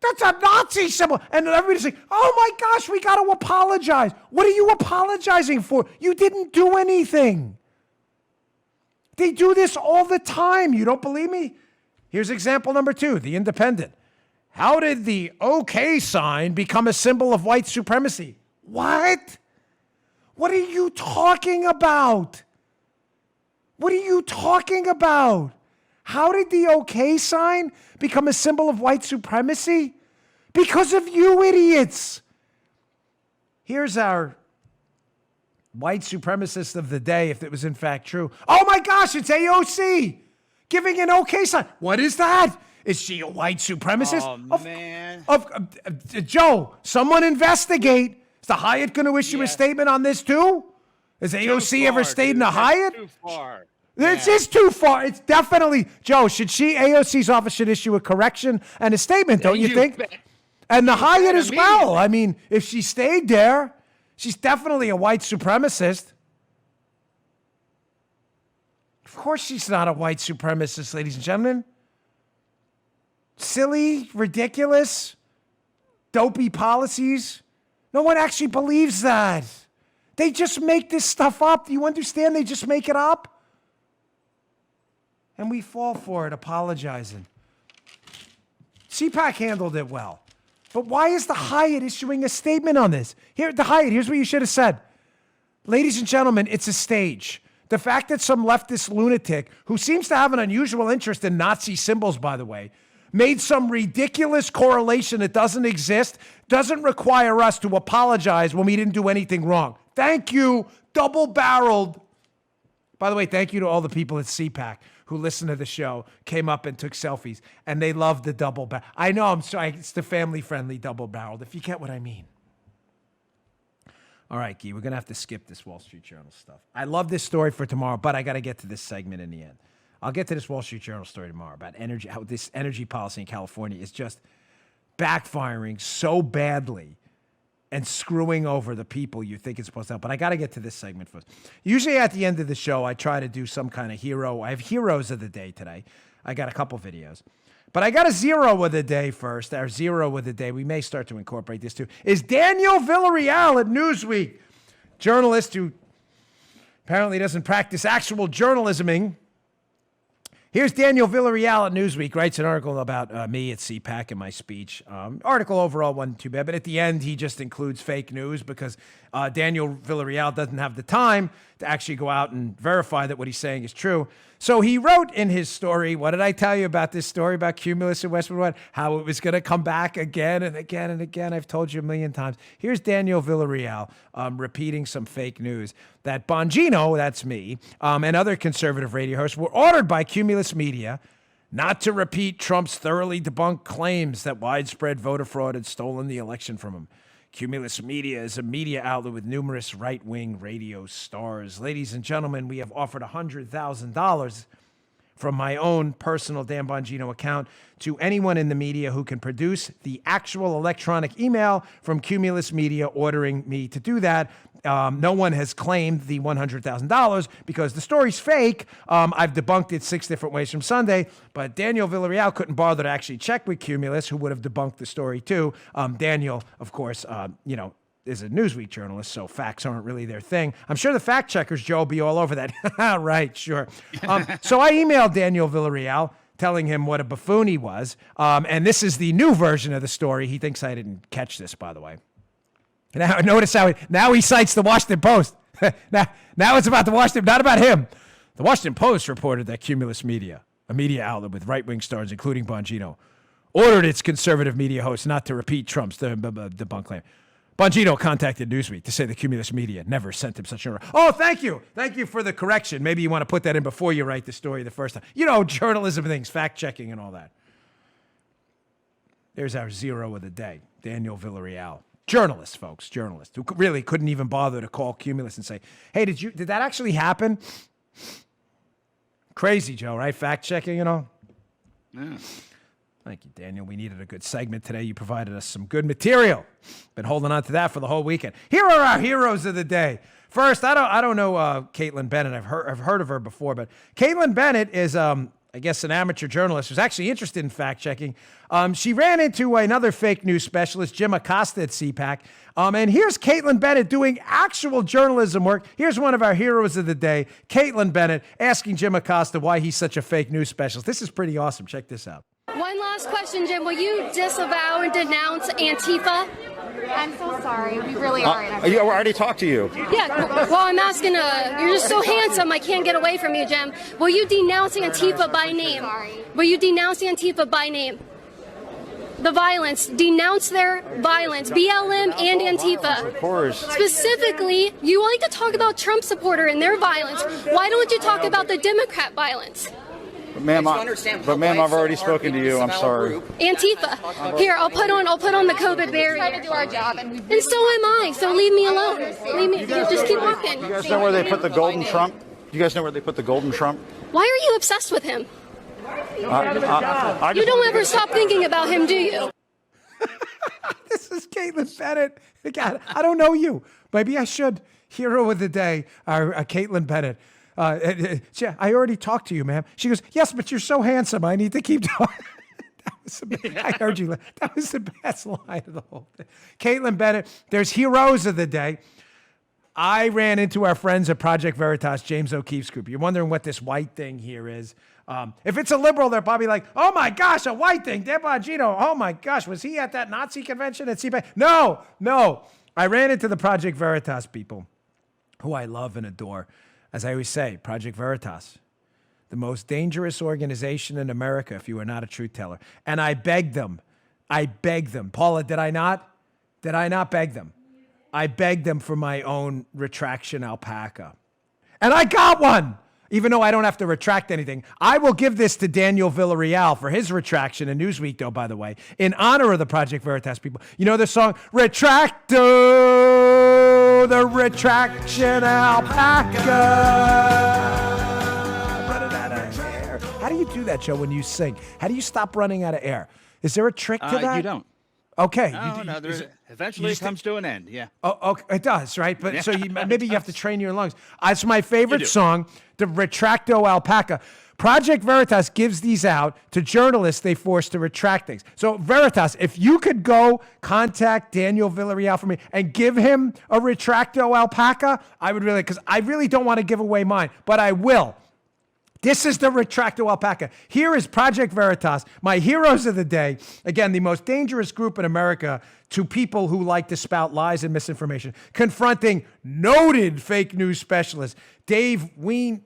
that's a Nazi symbol. And everybody's like, oh my gosh, we got to apologize. What are you apologizing for? You didn't do anything. They do this all the time. You don't believe me? Here's example number 2, The Independent. How did the OK sign become a symbol of white supremacy? What? What are you talking about? What are you talking about? How did the OK sign become a symbol of white supremacy? Because of you idiots. Here's our white supremacist of the day, if it was in fact true. Oh my gosh, it's AOC giving an OK sign. What is that? Is she a white supremacist? Oh, man. Joe, someone investigate. Is the Hyatt going to issue a statement on this too? Has AOC ever stayed in a Hyatt? Too far. This is too far. It's definitely, Joe, AOC's office should issue a correction and a statement, don't you think? And the Hyatt as well. I mean, if she stayed there, she's definitely a white supremacist. Of course she's not a white supremacist, ladies and gentlemen. Silly, ridiculous, dopey policies. No one actually believes that. They just make this stuff up. Do you understand? They just make it up. And we fall for it, apologizing. Cpac handled it well. But why is the Hyatt issuing a statement on this? Here's what you should have said. Ladies and gentlemen, it's a stage. The fact that some leftist lunatic, who seems to have an unusual interest in Nazi symbols, by the way, made some ridiculous correlation that doesn't exist, doesn't require us to apologize when we didn't do anything wrong. Thank you, double-barreled. By the way, thank you to all the people at Cpac who listened to the show, came up and took selfies, and they loved the double barrel. I know, I'm sorry, it's the family-friendly double-barreled, if you get what I mean. All right, Guy, we're going to have to skip this Wall Street Journal stuff. I love this story for tomorrow, but I got to get to this segment in the end. I'll get to this Wall Street Journal story tomorrow about energy, how this energy policy in California is just backfiring so badly and screwing over the people you think it's supposed to help. But I got to get to this segment first. Usually at the end of the show, I try to do some kind of hero. I have heroes of the day today. I got a couple videos. But I got a zero of the day first. Our zero of the day, we may start to incorporate this too, is Daniel Villarreal at Newsweek. Journalist who apparently doesn't practice actual journalisming. Here's Daniel Villarreal at Newsweek, writes an article about me at Cpac and my speech. Article overall wasn't too bad, but at the end, he just includes fake news because Daniel Villarreal doesn't have the time to actually go out and verify that what he's saying is true. So he wrote in his story, what did I tell you about this story about Cumulus and Westwood One? How it was going to come back again and again and again. I've told you a million times. Here's Daniel Villarreal repeating some fake news that Bongino, that's me, and other conservative radio hosts were ordered by Cumulus Media not to repeat Trump's thoroughly debunked claims that widespread voter fraud had stolen the election from him. Cumulus Media is a media outlet with numerous right-wing radio stars. Ladies and gentlemen, we have offered $100,000 from my own personal Dan Bongino account to anyone in the media who can produce the actual electronic email from Cumulus Media ordering me to do that. No one has claimed the $100,000 because the story's fake. I've debunked it 6 different ways from Sunday, but Daniel Villarreal couldn't bother to actually check with Cumulus, who would have debunked the story too. Daniel, of course, is a Newsweek journalist, so facts aren't really their thing. I'm sure the fact checkers, Joe, will be all over that. Right, sure. So I emailed Daniel Villarreal telling him what a buffoon he was. And this is the new version of the story. He thinks I didn't catch this, by the way. Now, notice how he cites the Washington Post. now it's about the Washington, not about him. The Washington Post reported that Cumulus Media, a media outlet with right-wing stars, including Bongino, ordered its conservative media hosts not to repeat Trump's debunk claim. Bongino contacted Newsweek to say the Cumulus Media never sent him such an order. Oh, thank you. Thank you for the correction. Maybe you want to put that in before you write the story the first time. You know, journalism things, fact-checking and all that. There's our zero of the day, Daniel Villarreal. Journalist, folks, journalist, who really couldn't even bother to call Cumulus and say, hey, did that actually happen? Crazy, Joe, right? Fact-checking and all. Yeah. Thank you, Daniel. We needed a good segment today. You provided us some good material. Been holding on to that for the whole weekend. Here are our heroes of the day. First, I don't know Caitlin Bennett. I've heard of her before, but Caitlin Bennett is, I guess, an amateur journalist who's actually interested in fact-checking. She ran into another fake news specialist, Jim Acosta at Cpac. And here's Caitlin Bennett doing actual journalism work. Here's one of our heroes of the day, Caitlin Bennett, asking Jim Acosta why he's such a fake news specialist. This is pretty awesome. Check this out. One law last question, Jim. Will you disavow and denounce Antifa? I'm so sorry. We really are. I already talked to you. Yeah, well, I'm asking, you're just so handsome, I can't get away from you, Jim. Will you denounce Antifa by name? Will you denounce Antifa by name? The violence, denounce their violence, BLM and Antifa. Of course. Specifically, you like to talk about Trump supporter and their violence. Why don't you talk about the Democrat violence? Ma'am, I've already spoken to you. I'm sorry. Antifa. Here, I'll put on the COVID barrier. Try to do our job, and so am I. So leave me alone. Leave me. Just keep walking. You guys know where they put the golden Trump? You guys know where they put the golden Trump? Why are you obsessed with him? You don't ever stop thinking about him, do you? This is Caitlin Bennett. God, I don't know you. Maybe I should. Hero of the day, Caitlin Bennett. I already talked to you, ma'am. She goes, yes, but you're so handsome. I need to keep talking. I heard you. That was the best line of the whole thing. Caitlin Bennett, there's heroes of the day. I ran into our friends at Project Veritas, James O'Keefe's group. You're wondering what this white thing here is. If it's a liberal, they're probably like, oh my gosh, a white thing. Dan Bongino, oh my gosh, was he at that Nazi convention at Cpac? No. I ran into the Project Veritas people, who I love and adore. As I always say, Project Veritas, the most dangerous organization in America if you are not a truth teller. And I begged them. Paula, did I not? Did I not beg them? I begged them for my own retraction alpaca. And I got one, even though I don't have to retract anything. I will give this to Daniel Villarreal for his retraction in Newsweek, though, by the way, in honor of the Project Veritas people. You know the song, Retracto, the retraction alpaca. Running out of air. How do you do that, Joe, when you sing? How do you stop running out of air? Is there a trick to that? You don't. Okay. No, eventually it comes to an end, yeah. Oh, okay, it does, right? But so maybe you have to train your lungs. It's my favorite song, the Retracto Alpaca. Project Veritas gives these out to journalists they force to retract things. So Veritas, if you could go contact Daniel Villarreal for me and give him a Retracto Alpaca, I would really, because I really don't want to give away mine, but I will. This is the Retracto Alpaca. Here is Project Veritas, my heroes of the day. Again, the most dangerous group in America to people who like to spout lies and misinformation, confronting noted fake news specialist Dave Weigel.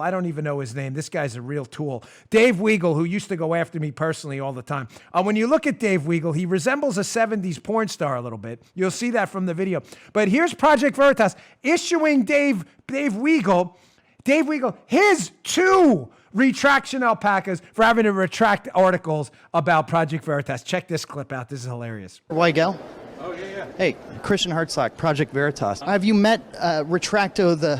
I don't even know his name. This guy's a real tool. Dave Weigel, who used to go after me personally all the time. When you look at Dave Weigel, he resembles a 70s porn star a little bit. You'll see that from the video. But here's Project Veritas issuing Dave Weigel, his 2 retraction alpacas for having to retract articles about Project Veritas. Check this clip out. This is hilarious. Weigel? Oh, yeah. Hey, Christian Hartsock, Project Veritas. Have you met Retracto, the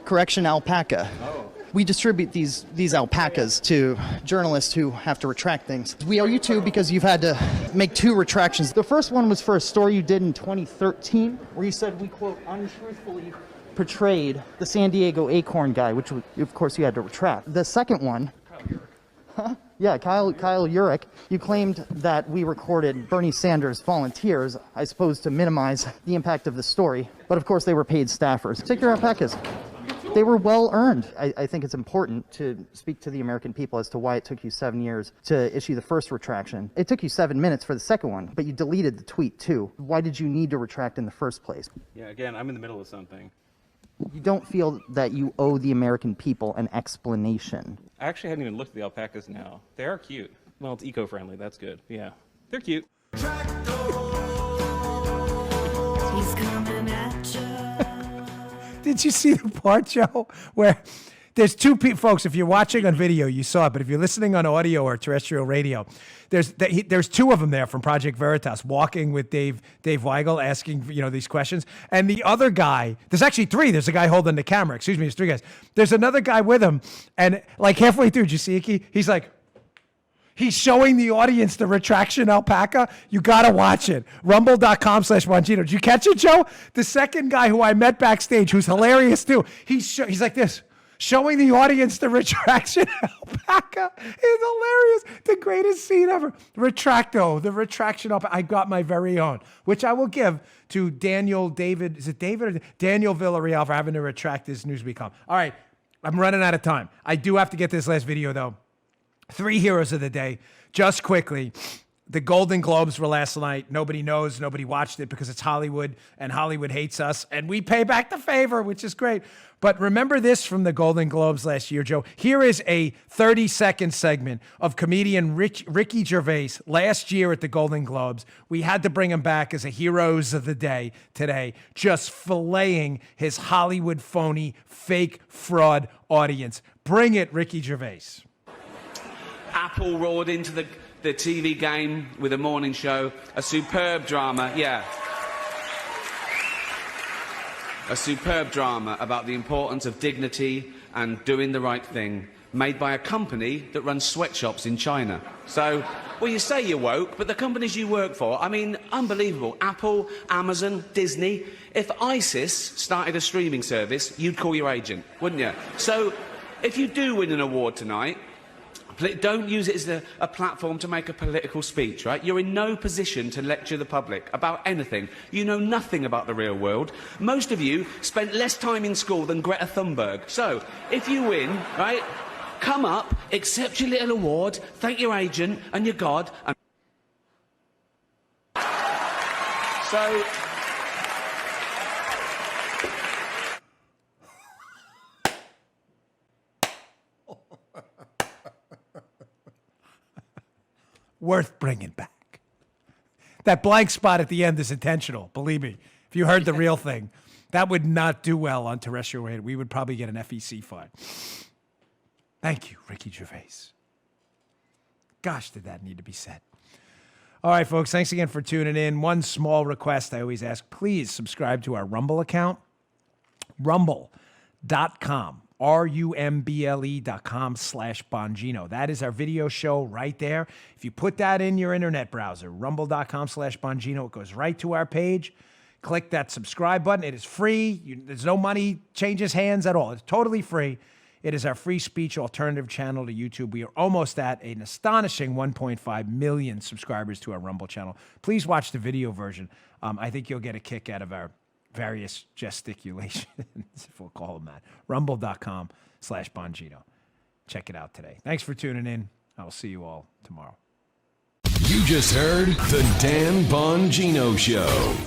correction alpaca? Oh. We distribute these alpacas to journalists who have to retract things. We owe you 2 because you've had to make 2 retractions. The first one was for a story you did in 2013 where you said we, quote, untruthfully portrayed the San Diego Acorn guy, which of course you had to retract. The second one, Kyle Urich, you claimed that we recorded Bernie Sanders volunteers, I suppose to minimize the impact of the story, but of course they were paid staffers. Take your alpacas. They were well earned. I think it's important to speak to the American people as to why it took you 7 years to issue the first retraction. It took you 7 minutes for the second one, but you deleted the tweet too. Why did you need to retract in the first place? Yeah, again, I'm in the middle of something. You don't feel that you owe the American people an explanation? I actually haven't even looked at the alpacas now. They are cute. Well, it's eco-friendly. That's good. Yeah, they're cute. He's coming at you. Did you see the part, Joe, where there's 2 people, folks, if you're watching on video, you saw it, but if you're listening on audio or terrestrial radio, there's 2 of them there from Project Veritas walking with Dave Weigel asking, these questions. And the other guy, there's actually 3. There's a guy holding the camera. Excuse me, there's 3 guys. There's another guy with him. And like halfway through, did you see it? He's like, he's showing the audience the retraction alpaca. You got to watch it. Rumble.com/Bongino. Did you catch it, Joe? The second guy who I met backstage, who's hilarious too, he's like this, showing the audience the retraction alpaca is hilarious. The greatest scene ever. Retracto, the retraction alpaca. I got my very own, which I will give to Daniel Villarreal for having to retract his Newsweek column. All right, I'm running out of time. I do have to get this last video, though. 3 heroes of the day. Just quickly, the Golden Globes were last night. Nobody knows. Nobody watched it because it's Hollywood, and Hollywood hates us, and we pay back the favor, which is great. But remember this from the Golden Globes last year, Joe. Here is a 30-second segment of comedian Ricky Gervais last year at the Golden Globes. We had to bring him back as a heroes of the day today, just filleting his Hollywood phony, fake fraud audience. Bring it, Ricky Gervais. Apple roared into the TV game with a morning show, a superb drama, a superb drama about the importance of dignity and doing the right thing, made by a company that runs sweatshops in China. So, well, you say you're woke, but the companies you work for, I mean, unbelievable. Apple, Amazon, Disney. If ISIS started a streaming service, you'd call your agent, wouldn't you? So, if you do win an award tonight, don't use it as a platform to make a political speech, right? You're in no position to lecture the public about anything. You know nothing about the real world. Most of you spent less time in school than Greta Thunberg. So, if you win, right, come up, accept your little award, thank your agent and your God, and... So... Worth bringing back. That blank spot at the end is intentional, believe me. If you heard the real thing, that would not do well on terrestrial radio. We would probably get an FEC fine. Thank you, Ricky Gervais. Gosh, did that need to be said. All right, folks, thanks again for tuning in. One small request I always ask, please subscribe to our Rumble account, rumble.com. rumble.com/Bongino. That is our video show right there. If you put that in your internet browser, rumble.com/Bongino, it goes right to our page. Click that subscribe button. It is free. There's no money changes hands at all. It's totally free. It is our free speech alternative channel to YouTube. We are almost at an astonishing 1.5 million subscribers to our Rumble channel. Please watch the video version. I think you'll get a kick out of our various gesticulations, if we'll call them that. Rumble.com/Bongino. Check it out today. Thanks for tuning in. I will see you all tomorrow. You just heard The Dan Bongino Show.